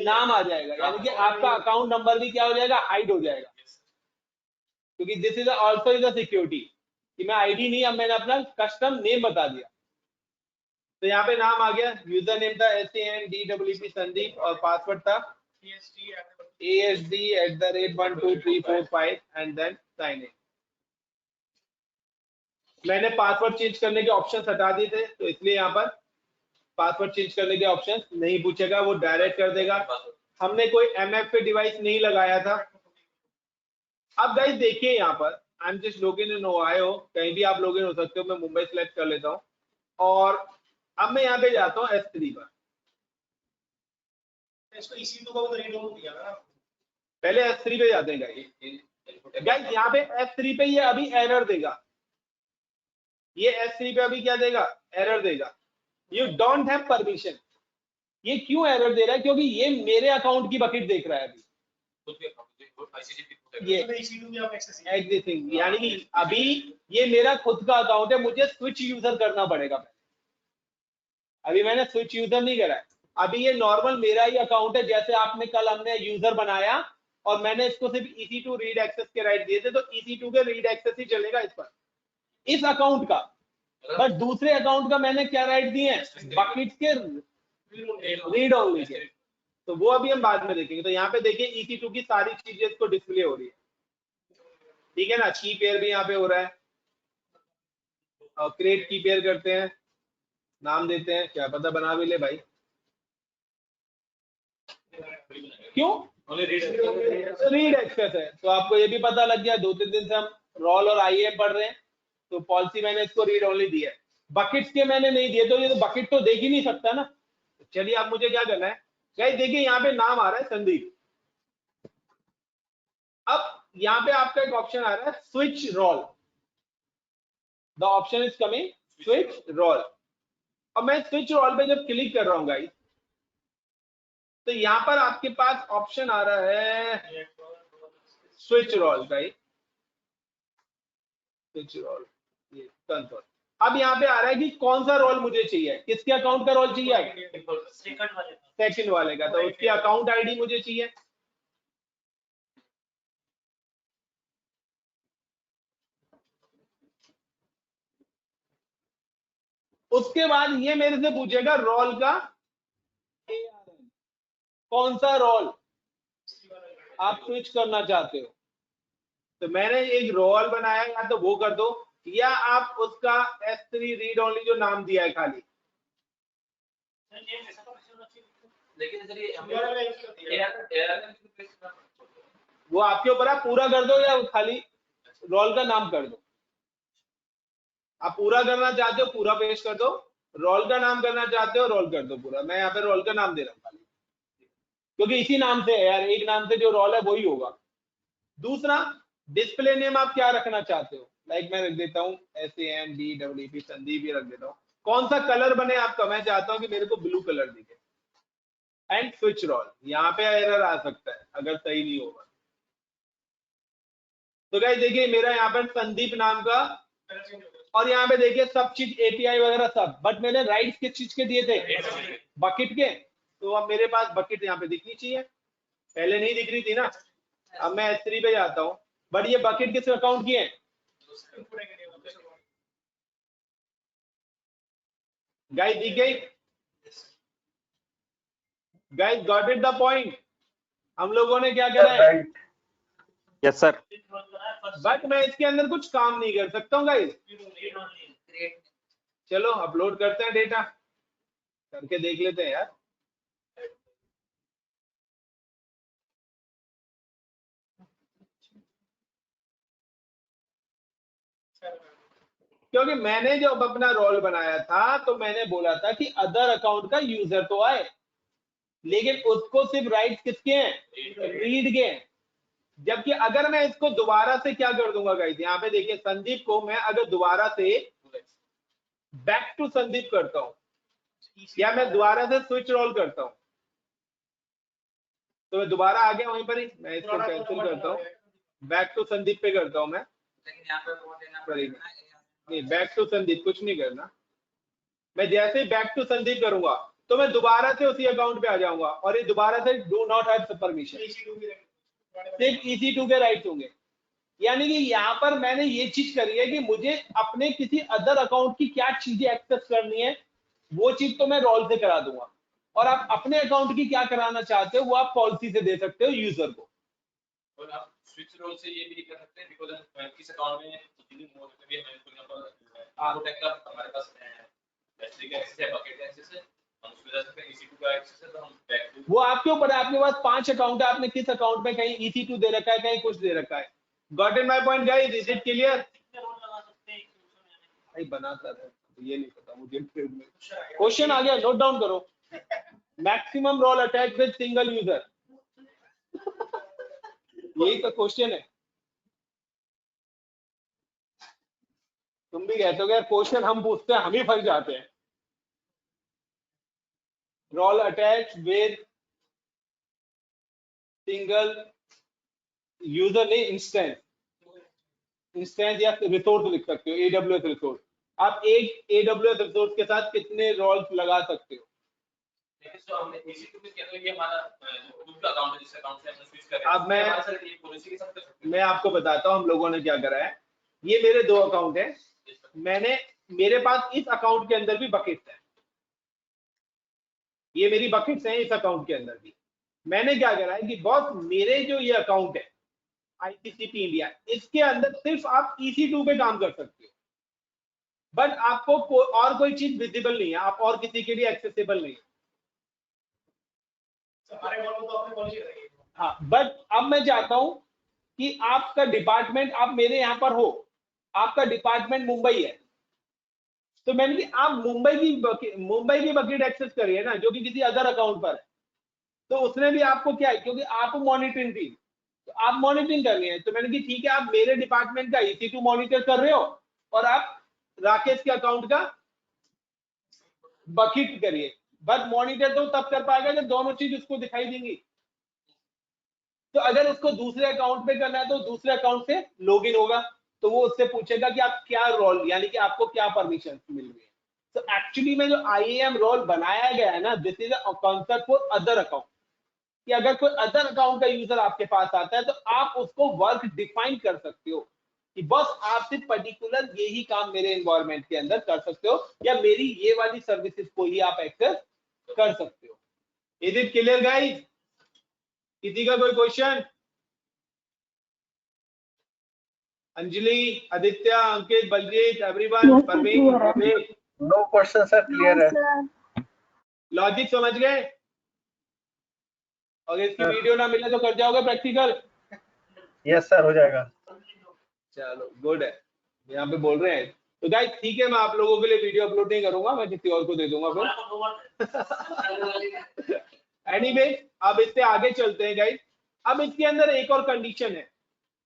नाम आ जाएगा, यानी कि आपका अकाउंट नंबर भी क्या हो जाएगा, हाइड हो जाएगा। क्योंकि this is also is a security कि मैं आईडी नहीं, अब मैंने अपना कस्टम नेम बता दिया। तो यहाँ पे नाम आ गया, यूजर नेम था SANDWP संदीप और पासवर्ड था ASD@12345 and then sign in. मैंने पासवर्ड चेंज करने के ऑप्शन हटा दिए थे, तो इसलिए यहाँ पर पासवर्ड चेंज करने के ऑप्शन नहीं पूछेगा, वो डायरेक्ट कर देगा। हमने कोई MFA डिवाइस नहीं लगाया था। अब गाइस देखिए यहाँ पर आई am just login in Ohio, कहीं भी आप लॉगिन हो सकते हो। मैं मुंबई सिलेक्ट कर लेता हूँ और अब मैं यहाँ पे जाता हूँ S3 पर। इसको EC2 का रीड ऑन किया ना, पहले S3 पे जाते हैं गाइस। यहाँ पे S3 पे ये अभी एरर देगा, ये S3 पे अभी क्या देगा, एरर देगा, यू डोंट हैव परमिशन। ये क्यों एरर दे रहा है, क्योंकि ये मेरे अकाउंट की बकेट देख रहा है अभी, ये एग्जिस्टिंग, यानी कि अभी ये मेरा खुद का अकाउंट है, मुझे स्विच यूजर करना पड़ेगा। अभी मैंने स्विच यूजर नहीं करा है, अभी ये नॉर्मल मेरा ही अकाउंट है। जैसे आपने कल हमने यूजर बनाया और मैंने इसको सिर्फ EC2 रीड एक्सेस के राइट दिए थे, तो EC2 के रीड एक्सेस ही चलेगा इस पर, इस अकाउंट का। बट दूसरे अकाउंट का मैंने क्या राइट दिए हैं, बकेट्स के रीड ओनली के, तो वो अभी हम बाद में देखेंगे। तो यहाँ पे देखिए EC2 की सारी चीजें इसको डिस्प्ले हो रही है, ठीक है ना। की पेयर भी यहाँ पे हो रहा है, और क्रिएट की पेयर करते हैं, नाम देते हैं, क्या पता बना भी ले भाई। क्यों, रीड एक्सेस है, तो आपको ये भी पता लग गया। 2-3 दिन से हम रोल और IAM पढ़ रहे हैं, तो पॉलिसी मैंने इसको रीड ओनली दिया है, बकेट्स के मैंने नहीं दिए, तो ये तो बकेट तो देख ही नहीं सकता ना। चलिए अब मुझे क्या करना है गाइस, देखिए यहाँ पे नाम आ रहा है संदीप। अब यहाँ पे आपका एक ऑप्शन आ रहा है switch role, the option is coming switch role. अब मैं स्विच रोल पे जब क्लिक कर रहा हूँ गाइस, तो यहाँ पर आपके पास ऑप्शन आ रहा है switch role, right, switch role, ये कंसोल। अब यहाँ पे आ रहा है कि कौन सा रोल मुझे चाहिए, किसके अकाउंट का रोल चाहिए, सेकंड वाले का, तो उसकी अकाउंट आईडी मुझे चाहिए। उसके बाद ये मेरे से पूछेगा रोल का ARN, कौन सा रोल आप स्विच करना चाहते हो। तो मैंने एक रोल बनाया, या तो वो कर दो, या आप उसका S3 रीड ओनली जो नाम दिया है खाली, लेकिन सर ये वो आपके ऊपर, आप पूरा कर दो या खाली रोल का नाम कर दो। आप पूरा करना चाहते हो पूरा पेश कर दो, रोल का नाम करना चाहते हो रोल कर दो पूरा। मैं यहाँ पे रोल का नाम दे रहा हूँ खाली, क्योंकि इसी नाम से है यार, एक नाम से जो रोल है वही होगा। दूसरा, डिस्प्ले नेम आप क्या रखना चाहते हो, लाइक मैं रख देता हूँ SANDWP संदीप ही रख देता हूँ। कौन सा कलर बने आपका, मैं चाहता हूँ कि मेरे को ब्लू कलर दिखे। एंड स्विच रोल, यहाँ पे एरर आ सकता है अगर सही नहीं होगा। तो गाइस देखिए मेरा यहाँ पर संदीप नाम का, और यहाँ पे देखिए सब चीज API वगैरह सब, बट मैंने राइट्स किस चीज के दिए थे, बकेट के। तो अब मेरे पास बकेट यहाँ पे दिखनी चाहिए, पहले नहीं दिख रही थी ना। अब मैं S3 पे जाता हूँ, बट ये बकेट किस अकाउंट की है, गाइस दिख गई, guys got it the point. हम लोगों ने क्या करा है, यस सर। बट मैं इसके अंदर कुछ काम नहीं कर सकता हूँ गाइस। चलो अपलोड करते हैं, डेटा करके देख लेते हैं यार। क्योंकि मैंने जब अपना रोल बनाया था तो मैंने बोला था कि अदर अकाउंट का यूजर तो आए, लेकिन उसको सिर्फ राइट किसके हैं, रीड के। जबकि अगर मैं इसको दोबारा से क्या कर दूंगा गाइस, यहाँ पे देखिए संदीप को मैं अगर दोबारा से बैक टू संदीप करता हूँ, या मैं दोबारा से स्विच रोल करता हूँ, तो मैं दोबारा आ गया वहीं पर ही। मैं इसको कैंसिल करता हूँ, बैक टू संदीप पे करता हूँ मैं, लेकिन यहाँ पे वो देना पड़ेगा। पड़ेगा। नहीं, बैक टू संदीप कुछ नहीं करना। मैं जैसे ही बैक टू संदीप करूंगा तो मैं दोबारा से उसी अकाउंट पे आ जाऊंगा, और ये दोबारा से डू नॉट हैव परमिशन, सिर्फ EC2 के राइट्स होंगे। यानी कि यहाँ पर मैंने ये चीज करी है कि मुझे अपने किसी अदर अकाउंट की क्या चीजें एक्सेस करनी है, वो चीज तो मैं रोल से करा दूंगा, और आप अपने अकाउंट की क्या कराना चाहते हो वो आप पॉलिसी से दे सकते हो यूजर को। और आप स्विच रोल से ये भी कर सकते हैं, बिकॉज़ किस अकाउंट में चीजें मूव होती है, मैं फॉर एग्जांपल प्रोटेक्ट का हमारे पास बैटरी का एक्सेस है, बकेट का एक्सेस है, हम उसमें जा सकते हैं। EC2 का एक्सेस है तो हम बैक टू, वो आपके ऊपर है, आपके पास 5 अकाउंट है, आपने किस अकाउंट में कहीं EC2 दे रखा है, कहीं कुछ दे रखा है। Got in my point guys, is it clear? भाई बनाता है, ये नहीं पता मुझे। क्वेश्चन आ गया, नोट डाउन करो। Maximum role attach with single user, यही तो क्वेश्चन है। तुम भी कहते हो यार क्वेश्चन हम पूछते हैं हम ही फंस जाते हैं। Role attach with single user नहीं, इंस्टेंस, इंस्टेंस या रिसोर्स लिख सकते हो, AWS रिसोर्स। आप एक AWS रिसोर्स के साथ कितने रोल्स लगा सकते हो। लेकिन तो हमने EC2 में क्या, तो ये हमारा दूसरा अकाउंट है जिस अकाउंट से हमने स्विच कर अब मैं- हमारे साथ ये पॉलिसी के साथ कर सकते हैं। मैं आपको बताता हूं हम लोगों ने क्या करा है। ये मेरे 2 अकाउंट है, मैंने, मेरे पास इस अकाउंट के अंदर भी बकेट्स है, ये मेरी बकेट्स हैं इस अकाउंट के अंदर भी। मैंने क्या करा है कि बॉस मेरे जो ये अकाउंट है ICCP इंडिया, इसके अंदर सिर्फ आप EC2 पे काम कर सकते हो, बट आपको और कोई चीज विजिबल नहीं है, आप और किसी के लिए एक्सेसिबल नहीं है। हाँ, बट अब मैं चाहता हूं कि आपका डिपार्टमेंट, आप मेरे यहाँ पर हो, आपका डिपार्टमेंट मुंबई है, तो मैंने कि आप मुंबई की बकेट एक्सेस करिए ना, जो कि किसी अदर अकाउंट पर है। तो उसने भी आपको क्या है, क्योंकि आप मॉनिटरिंग टीम, तो आप मॉनिटरिंग कर रहे हैं, तो मैंने कि ठीक है, आप मेरे डिपार्टमेंट का EC2 मॉनिटर कर रहे हो, और आप राकेश के अकाउंट का बकेट करिए। बट मॉनिटर तो तब कर पाएगा जब दोनों चीज उसको दिखाई देंगी। तो अगर उसको दूसरे अकाउंट पे करना है तो दूसरे अकाउंट से लॉगिन होगा, तो वो उससे पूछेगा कि आप क्या रोल, यानी कि आपको क्या परमिशन मिल रही है। तो एक्चुअली में जो IAM रोल बनाया गया है ना, this is a concept for other account, कि अगर कोई अदर अकाउंट का यूजर आपके पास आता है तो आप उसको वर्क डिफाइन कर सकते हो कि बस आप सिर्फ पर्टिकुलर यही काम मेरे एनवायरनमेंट के अंदर कर सकते हो, या मेरी ये वाली सर्विसेज को ही आप एक्सेस कर सकते हो। Is it clear guys? किसी का कोई question? Anjali, Aditya, Ankit, Baljit, everyone, Yes, sir, Parveen, clear है। Vivek, no question sir, clear है। sir. लॉजिक समझ गए? अगर इसकी सर। वीडियो ना मिले तो कर जाओगे प्रैक्टिकल? यस सर, हो जाएगा। चलो गुड है, यहाँ पे बोल रहे हैं। तो गाइस ठीक है, मैं आप लोगों के लिए वीडियो अपलोड नहीं करूंगा, मैं किसी और को दे दूंगा फिर। एनीवे, अब इससे आगे चलते हैं गाइस। अब इसके अंदर एक और कंडीशन है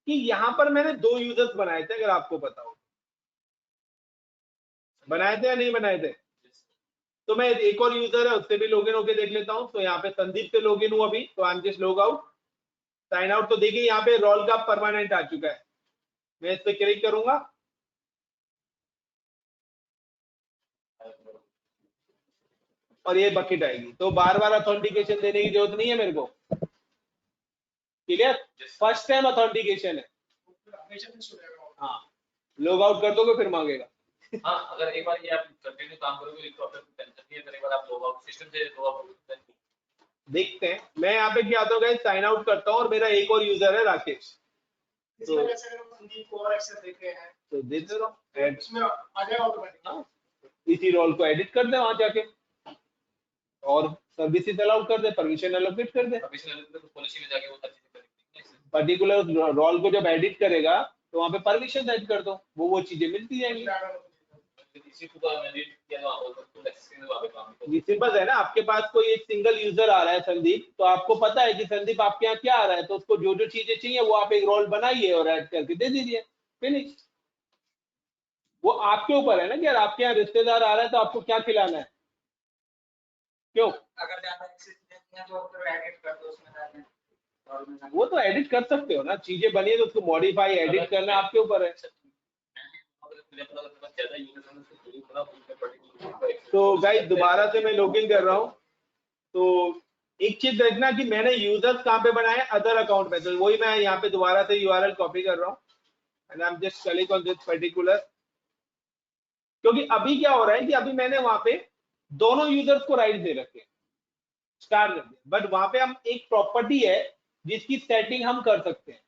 कि यहाँ पर मैंने 2 यूजर्स बनाए थे, अगर आपको पता हो। बनाए थे या नहीं बनाए थे? तो मैं एक और यूजर है उससे भी लॉगिन होके देख लेता हूँ। तो यहाँ पे संदीप से लॉगिन हूँ अभी, तो I am just log out, sign out. तो देखिए यहाँ पे रोल का परमानेंट आ चुका है, मैं इस पे क्लिक करूंगा और ये बकेट आएगी। तो बार बार ऑथेंटिकेशन देने की जरूरत नहीं है मेरे को। क्लियर? फर्स्ट टाइम ऑथेंटिकेशन है। हाँ, लॉग आउट कर दोगे फिर मांगेगा। हाँ, अगर एक बार ये आप कंटिन्यू काम करोगे तो आपको टेंशन नहीं है। अगर एक बार आप लॉग आउट सिस्टम से लॉग आउट देखते हैं, मैं यहाँ पे क्या आता हूँ गाइस, साइन आउट करता हूँ और मेरा एक और यूजर है राकेश। तो दे दे रहा हूँ, इसी रोल को एडिट कर दे वहां जाके और सर्विसेज अलाउ कर दे, परमिशन एलोकेट कर दे। पॉलिसी में जाके वो सारी चीजें करेंगे। पर्टिकुलर रोल को जब एडिट करेगा तो वहां पे परमिशन ऐड कर दो, वो चीजें मिलती जाएंगी। इसी को मैंने किया तो आप एक्सेस में वापस काम ये सिंपल है ना, आपके पास कोई एक सिंगल यूजर आ रहा है संदीप, तो आपको पता है कि संदीप आपके यहाँ क्या आ रहा है, तो उसको जो जो चीजें चाहिए वो आप एक रोल बनाइए और ऐड करके दे दीजिए, फिनिश। वो आपके ऊपर है ना कि यार आपके यहाँ रिश्तेदार आ रहा है तो आपको क्या खिलाना है, क्यों? अगर ज्यादा एक्सेस नहीं है तो फिर एडिट कर दो उसमें डाल दें। वो तो एडिट कर सकते हो ना, चीजें बनी है तो उसको मॉडिफाई एडिट करना आपके ऊपर है। तो गाइस दोबारा से मैं लॉगिन कर रहा हूँ। तो एक चीज देखना कि मैंने यूजर्स कहाँ पे बनाए, अदर अकाउंट पे, तो वही मैं यहाँ पे दोबारा से URL कॉपी कर रहा हूँ and I am just click on this particular. क्योंकि अभी क्या हो रहा है कि अभी मैंने वहां पे दोनों यूजर्स को राइट दे रखे, स्टार कर दिया, बट वहां पे हम एक प्रॉपर्टी है जिसकी सेटिंग हम कर सकते हैं,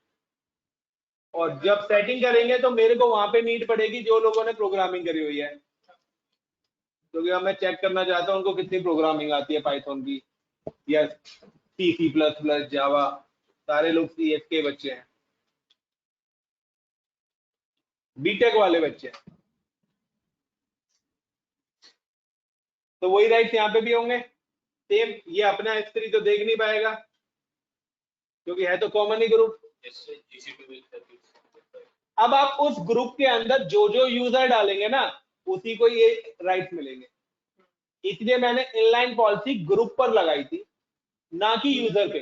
और जब सेटिंग करेंगे तो मेरे को वहां पे नीड पड़ेगी जो लोगों ने प्रोग्रामिंग करी हुई है, क्योंकि अब मैं चेक करना चाहता हूँ उनको कितनी प्रोग्रामिंग आती है पाइथन की या C++, जावा। सारे लोग CS के बच्चे हैं, बीटेक वाले बच्चे हैं, तो वही राइट्स यहाँ पे भी होंगे सेम। ये अपना S3 तो देख नहीं पाएगा क्योंकि है तो कॉमन ही ग्रुप। अब आप उस ग्रुप के अंदर जो जो यूजर डालेंगे ना उसी को ये राइट्स मिलेंगे, इसलिए मैंने इनलाइन पॉलिसी ग्रुप पर लगाई थी ना कि यूजर पे।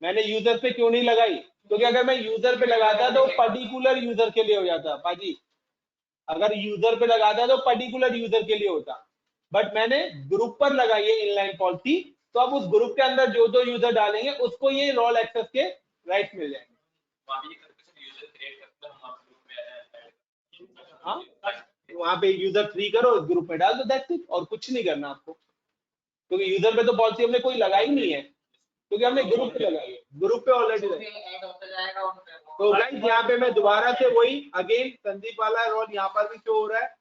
मैंने यूजर पे क्यों नहीं लगाई, क्योंकि अगर मैं यूजर पे लगाता तो पर्टिकुलर यूजर के लिए हो जाता पाजी, अगर यूजर पे लगाता तो पर्टिकुलर यूजर के लिए होता, बट मैंने ग्रुप पर लगाई है इनलाइन पॉलिसी। तो अब उस ग्रुप के अंदर जो जो यूजर डालेंगे उसको ये रोल एक्सेस के राइट्स मिल जाएंगे। हाँ, वहां पे यूजर 3 करो, इस ग्रुप में डाल दो, दैट्स इट, और कुछ नहीं करना आपको, क्योंकि यूजर पे तो पॉलिसी हमने कोई लगाई नहीं है, क्योंकि हमने ग्रुप पे लगाई है, ग्रुप पे ऑलरेडी लगाई। तो गाइस यहाँ पे मैं दोबारा से वही अगेन संदीप वाला रोल यहाँ पर भी शो हो रहा है,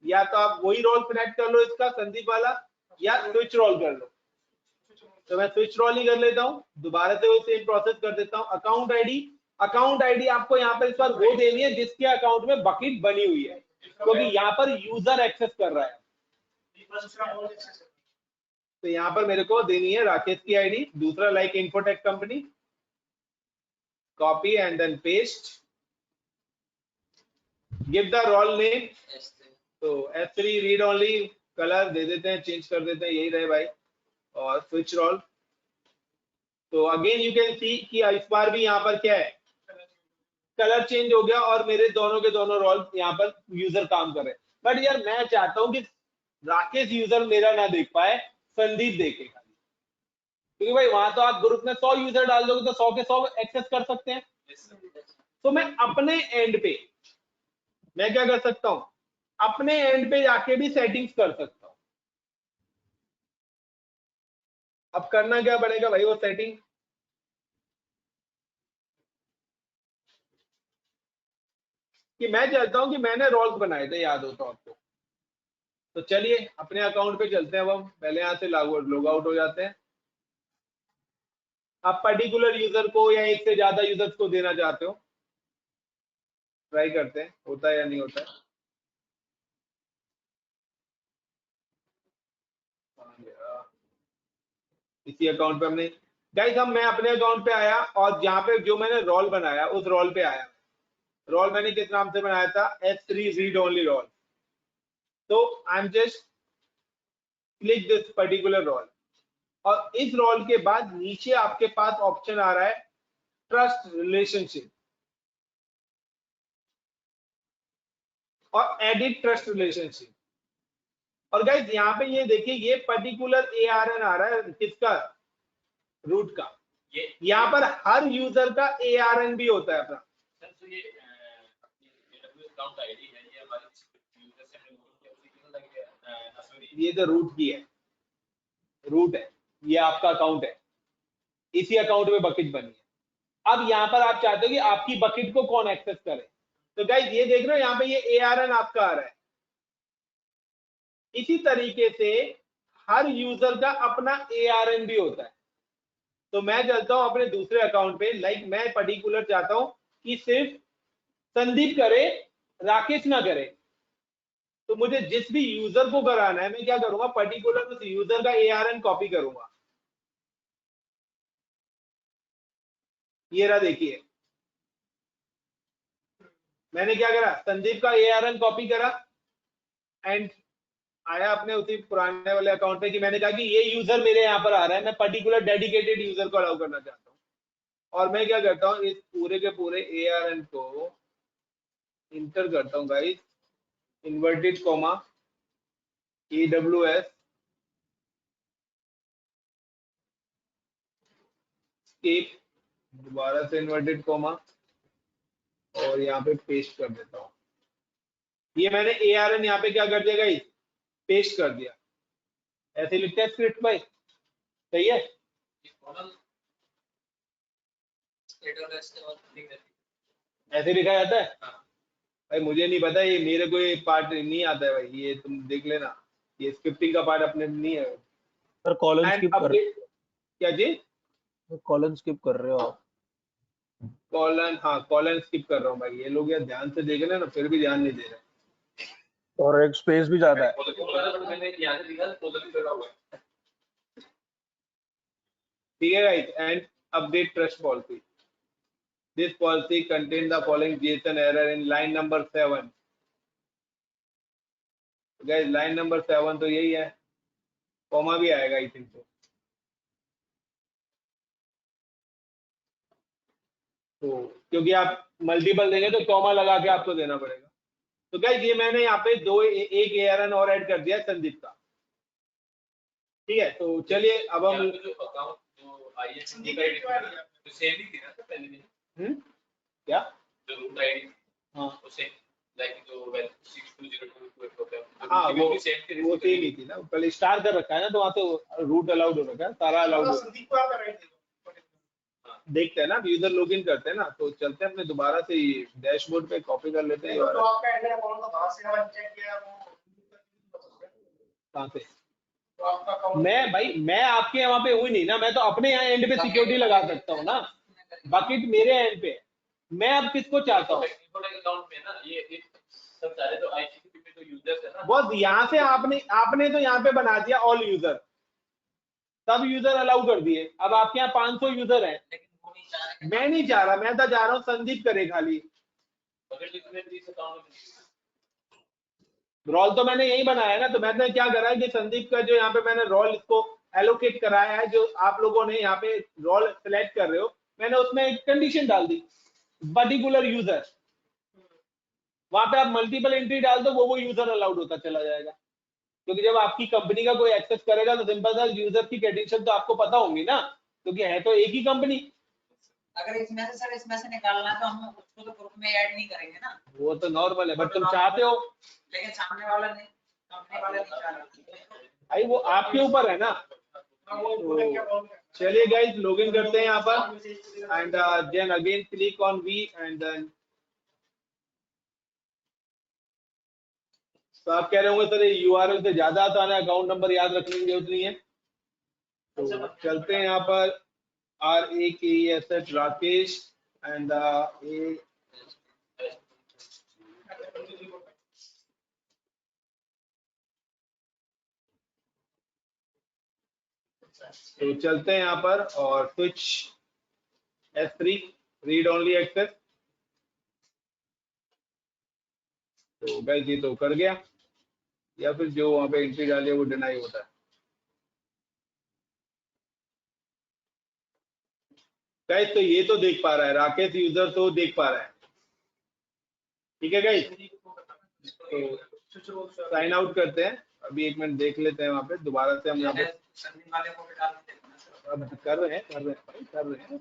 या तो आप वही रोल सिलेक्ट कर लो इसका संदीप वाला, या स्विच रोल कर लो। तो मैं स्विच रोल ही कर लेता हूँ, दोबारा से वही सेम प्रोसेस कर देता हूँ। अकाउंट आईडी आपको यहाँ पर इस बार वो देनी है जिसके अकाउंट में बकेट बनी हुई है, क्योंकि यहाँ पर यूजर एक्सेस कर रहा है। तो यहाँ पर मेरे को देनी है राकेश की आईडी, दूसरा like infotech company, copy and then paste, give the role name. तो S3 रीड ओनली कलर दे देते हैं, चेंज कर देते हैं, यही रहे भाई, और स्विच रोल। तो अगेन यू कैन सी कि इस बार भी यहाँ पर क्या है, कलर चेंज हो गया और मेरे दोनों के दोनों रोल यहाँ पर यूजर काम कर रहे हैं। बट यार मैं चाहता हूँ कि राकेश यूजर मेरा ना देख पाए, संदीप देखे खाली, क्योंकि भाई वहां तो आप ग्रुप में 100 यूजर डाल दोगे तो 100 के 100 एक्सेस कर सकते हैं। तो मैं अपने एंड पे मैं क्या कर सकता हूँ, अपने एंड पे जाके भी सेटिंग्स कर सकता हूँ। अब करना क्या पड़ेगा भाई, वो सेटिंग कि मैं चाहता हूं कि मैंने रोल्स बनाए थे, याद हो तो आपको। तो चलिए अपने अकाउंट पे चलते हैं। अब हम पहले यहां से लॉग आउट हो जाते हैं। आप पर्टिकुलर यूजर को या एक से ज्यादा यूजर्स को देना चाहते हो, ट्राई करते हैं होता है या नहीं होता है। इसी अकाउंट पे हमने गाइस, हम मैं अपने अकाउंट पे आया और जहां पे जो मैंने रोल बनाया उस रोल पे आया। रोल मैंने किस नाम से बनाया था, S3 रीड ओनली रोल। तो I am just click this particular role, और इस रोल के बाद नीचे आपके पास ऑप्शन आ रहा है ट्रस्ट रिलेशनशिप और एडिट ट्रस्ट रिलेशनशिप। और गाइस यहाँ पे ये देखिए, ये पर्टिकुलर ARN आ रहा है किसका, रूट का। यहाँ पर हर यूजर का ARN भी होता है अपना। तो ये AWS अकाउंट आईडी है, ये हमारे यूजर से हमने किया, उसी के लगे ये तो रूट की है, रूट है, ये आपका अकाउंट है, इसी अकाउंट में बकेट बनी है। अब यहाँ पर आप चाहते हो कि आपकी बकेट को कौन एक्सेस करे, तो गाइस ये देख रहे हो यहाँ पे ये ARN आपका आ रहा है। इसी तरीके से हर यूजर का अपना ARN भी होता है। तो मैं चलता हूं अपने दूसरे अकाउंट पे, लाइक मैं पर्टिकुलर चाहता हूं कि सिर्फ संदीप करे, राकेश ना करे। तो मुझे जिस भी यूजर को कराना है, मैं क्या करूंगा, पर्टिकुलर उस यूजर का ARN कॉपी करूंगा। ये रहा देखिए, मैंने क्या करा, संदीप का ARN कॉपी करा एंड आया अपने उसी पुराने वाले अकाउंट पे कि मैंने कहा कि ये यूजर मेरे यहाँ पर आ रहा है, मैं पर्टिकुलर डेडिकेटेड यूजर को अलाउ करना चाहता हूँ। और मैं क्या करता हूँ, इस पूरे के पूरे ARN को इंटर करता हूँ guys, inverted comma AWS escape, दोबारा से इन्वर्टेड कॉमा, और यहाँ पे पेस्ट कर देता हूँ। ये मैंने ARN यहाँ पे क्या कर दिया गाइस, पेस्ट कर दिया। ऐसे लिखते हैं स्क्रिप्ट भाई, सही है। ऐसे लिखा जाता है भाई, मुझे नहीं पता, ये मेरे को ये पार्ट नहीं आता है भाई, ये तुम देख लेना, ये स्क्रिप्टिंग का पार्ट अपने नहीं है सर कॉलन स्किप कर, क्या जी, कॉलन स्किप कर रहे हो आप। कॉलन, हाँ कॉलन स्किप कर रहा हूँ भाई। ये लोग यार ध्यान से देख रहे ना, फिर भी ध्यान नहीं दे रहे, और एक स्पेस भी ज्यादा है। ठीक है guys. And update trust policy, this policy contain the following JSON error in line number 7। Guys line number 7 तो यही है, कॉमा भी आएगा आई थिंक तो क्योंकि आप मल्टीपल देंगे तो कॉमा लगा के आपको देना पड़ेगा। तो गाइस ये मैंने यहाँ पे एक ARN और ऐड कर दिया संदीप का, ठीक है। तो चलिए अब हम जो अकाउंट जो ISD तो सेम ही थी ना पहले भी, क्या जो रूट आईडी, हाँ उसे लाइक जो 6202 हाँ वो सेम ही थी ना, पहले स्टार कर रखा है ना, तो वहाँ तो रूट अलाउड हो रखा है, सारा अलाउड हो रखा है। देखते हैं ना, यूजर लॉगिन करते हैं ना, तो चलते हैं अपने दोबारा से डैशबोर्ड पे कॉपी कर लेते हैं। कहाँ से मैं भाई, मैं आपके वहाँ पे हुई नहीं ना, मैं तो अपने यहाँ एंड पे सिक्योरिटी लगा सकता हूँ ना, बकेट मेरे एंड पे। मैं अब किसको चाहता हूँ, अकाउंट में ना ये सब सारे तो ICP पे जो यूजर्स है ना, बस यहाँ से आपने तो यहाँ पे बना दिया ऑल यूजर, सब यूजर अलाउ कर दिए। अब आपके यहाँ 500 यूजर हैं, मैं नहीं चाह रहा, मैं तो चाह रहा हूँ संदीप करे खाली। बकेट लिस्ट में इस अकाउंट में रोल तो मैंने यही बनाया है ना, तो मैंने क्या करा है कि संदीप का जो यहाँ पे मैंने रोल इसको एलोकेट कराया है, जो आप लोगों ने यहाँ पे रोल सेलेक्ट कर रहे हो, मैंने उसमें एक कंडीशन डाल दी, पर्टिकुलर यूजर। वहां पे आप मल्टीपल एंट्री डाल दो, वो यूजर अलाउड होता चला जाएगा, क्योंकि जब आपकी कंपनी का कोई एक्सेस करेगा तो सिंपल सा यूजर की क्रेडेंशियल तो आपको पता होंगी ना, क्योंकि है तो एक ही कंपनी। अगर इसमें से सर इसमें से निकालना है तो हम उसको तो ग्रुप में ऐड नहीं करेंगे ना। वो तो नॉर्मल है, बट तुम चाहते हो, लेकिन सामने वाला नहीं, कंपनी वाले नहीं चाह रहे। भाई वो आपके ऊपर है ना। तो चलिए गाइस, लॉग इन करते हैं यहाँ पर, and then again click on V, and then तो आप कह रहे होंगे सर ये यूआरएल से ज्यादा आसान है, अकाउंट नंबर याद रखने की जरूरत नहीं है। तो चलते हैं यहाँ पर RAKES राकेश, एंड तो चलते हैं यहाँ पर और switch S3 read only access. तो गाइस ये तो कर गया, या फिर जो वहां पे एंट्री डाली है वो डिनाई होता है। गाइस तो ये तो देख पा रहा है, राकेश यूजर तो देख पा रहा है, ठीक है गाइस। तो साइन आउट करते हैं, अभी 1 मिनट देख लेते हैं वहां पे दोबारा से हम यहाँ पे संदीप वाले को भी डाल देते हैं सर। अब कर रहे हैं भाई, कर रहे हैं।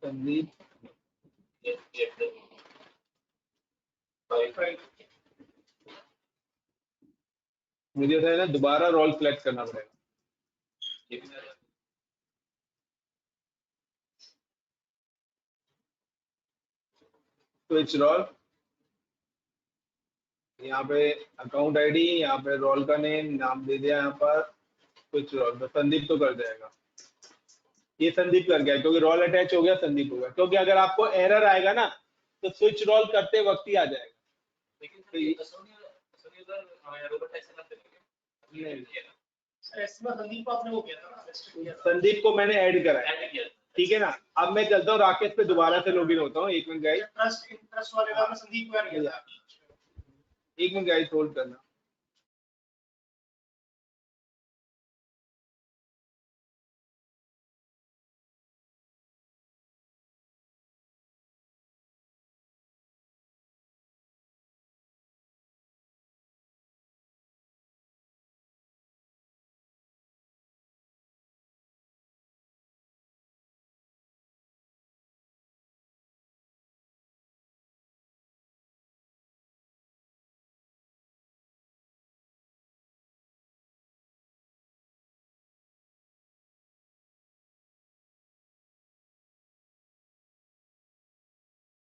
संदीप मुझे है ना दोबारा रोल सेलेक्ट करना पड़ेगा। स्विच रोल, यहाँ पे अकाउंट आईडी, यहाँ पे रोल का नेम नाम दे दिया यहाँ पर स्विच रोल, तो संदीप तो कर जाएगा। ये संदीप कर गया क्योंकि रोल अटैच हो गया, संदीप होगा। क्योंकि अगर आपको एरर आएगा ना तो स्विच रोल करते वक्त ही आ जाएगा। संदीप को मैंने ऐड करा है, ठीक है ना। अब मैं चलता हूँ राकेश पे दोबारा से लॉगिन होता हूँ। 1 मिनट गाइस, ट्रस्ट वाले का संदीप को ऐड किया था। 1 मिनट गाइस होल्ड करना।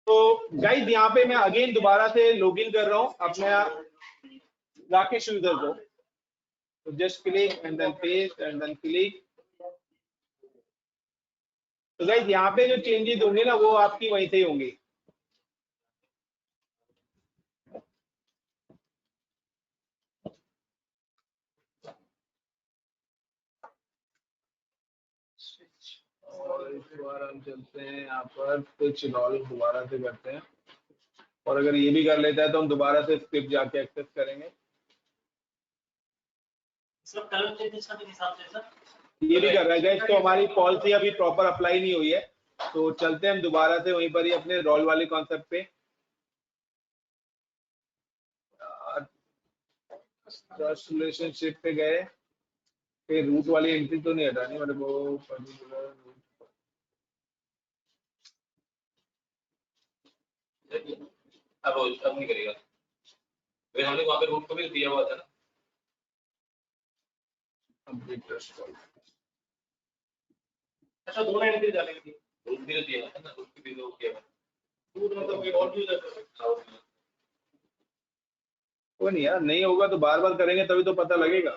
तो गाइस यहाँ पे मैं अगेन दोबारा से लॉगिन कर रहा हूँ अपने राकेश यूजर को। तो just click and then paste and then click. तो गाइस यहाँ पे जो चेंजेस होंगे ना वो आपकी वहीं से ही होंगी। और इस बार हम चलते हैं यहाँ पर स्विच रोल दोबारा से करते हैं, और अगर ये भी कर लेता है तो हम दोबारा से स्क्रिप्ट जाके एक्सेस करेंगे। सब कलर चेंजेस करने के हिसाब से सर ये भी कर रहा है गाइस, तो हमारी पॉलिसी अभी प्रॉपर अप्लाई नहीं हुई है। तो चलते हैं हम दोबारा से वहीं पर ही अपने रोल वाले कॉन्सेप्ट पे। ट्रस्ट रिलेशनशिप पे गए, फिर रूट वाली एंट्री तो नहीं हटानी मेरे को, पर्टिकुलर अब नहीं करेगा, फिर हमने वहाँ पे रूट को भी दिया हुआ था ना। Update trust call. अच्छा दोनों एंट्री डालेंगे। रूट भी तो दिया था ना, रूट भी तो किया रूट मतलब और यूजर कोई नहीं यार, नहीं होगा तो बार बार करेंगे तभी तो पता लगेगा।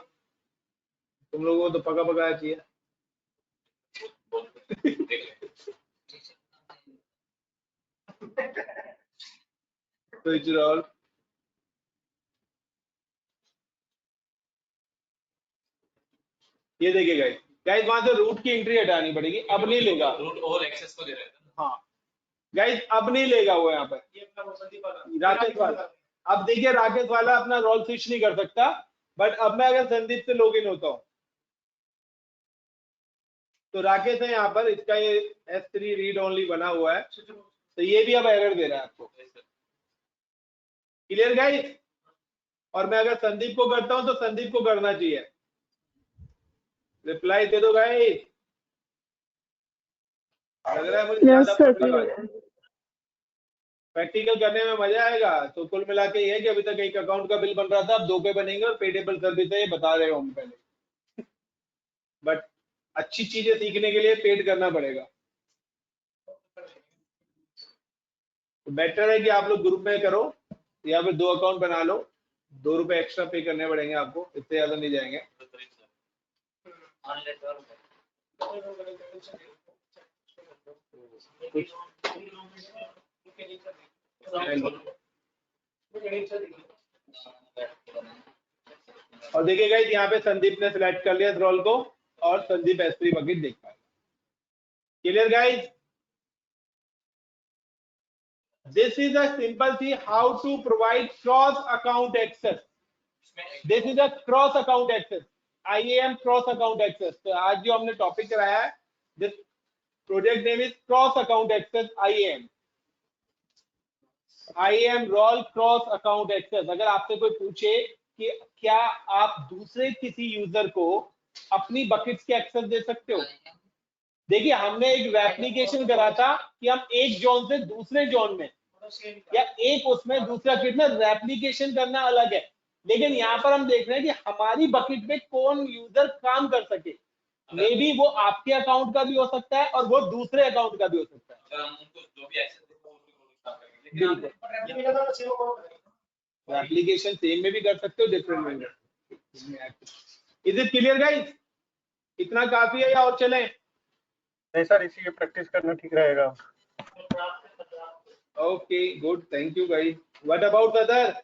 तुम लोगों को तो पका पकाया चाहिए। स्विच रोल, ये देखिए गाइस, गाइस वहां से रूट की एंट्री हटानी पड़ेगी, अब नहीं लेगा। रूट और एक्सेस को दे रहे थे। हाँ गाइस अब नहीं लेगा वो यहाँ पर, ये अपना वो संदीप वाला राकेश वाला। अब देखिए राकेश वाला अपना रोल स्विच नहीं कर सकता, बट अब मैं अगर संदीप से लॉगिन होता हूँ तो राकेश है यहाँ पर, इसका ये S3 रीड ओनली बना हुआ है, तो ये भी अब एरर दे रहा है आपको। Clear guys? और मैं अगर संदीप को करता हूं तो संदीप को करना चाहिए, रिप्लाई दे दो गाइस। लग रहा है मुझे यस ज्यादा सर। प्रैक्टिकल करने में मजा आएगा। तो कुल मिला के ये है कि अभी तक एक अकाउंट का बिल बन रहा था, अब 2 के बनेंगे और पेडेबल सर्विस है, ये बता रहे हो हम पहले। बट अच्छी चीजें सीखने के लिए पेड करना पड़ेगा। तो बेटर है कि आप लोग ग्रुप में करो या फिर 2 अकाउंट बना लो, 2 रुपए एक्स्ट्रा पे करने पड़ेंगे आपको, इससे ज्यादा नहीं जाएंगे। और देखिए गाइस यहाँ पे संदीप ने सिलेक्ट कर लिया इस रोल को और संदीप S3 बकेट देख पाएगा। Clear guys? This is a simple thing how to provide cross account access. This is a cross account access, IAM cross account access. तो आज जो हमने टॉपिक कराया है, this project name is cross account access IAM. IAM role cross account access. अगर आपसे कोई पूछे कि क्या आप दूसरे किसी यूजर को अपनी बकेट्स के एक्सेस दे सकते हो, देखिए हमने एक रेप्लिकेशन करा था कि हम एक जोन से दूसरे जोन में या एक उसमें दूसरा बकेट में रेप्लिकेशन करना अलग है, लेकिन यहाँ पर हम देख रहे हैं कि हमारी बकेट में कौन यूजर काम कर सके। मे बी वो आपके अकाउंट का भी हो सकता है और वो दूसरे अकाउंट का भी हो सकता है। अगर हम उनको जो भी एक्सेस देते हैं वो काम करेंगे। एप्लीकेशन सेम में भी कर सकते हो, डिफरेंट में। Is it clear guys? इतना काफी है या और चलें? नहीं सर, इसी की प्रैक्टिस करना ठीक रहेगा। Okay, good. Thank you, guys. What about other?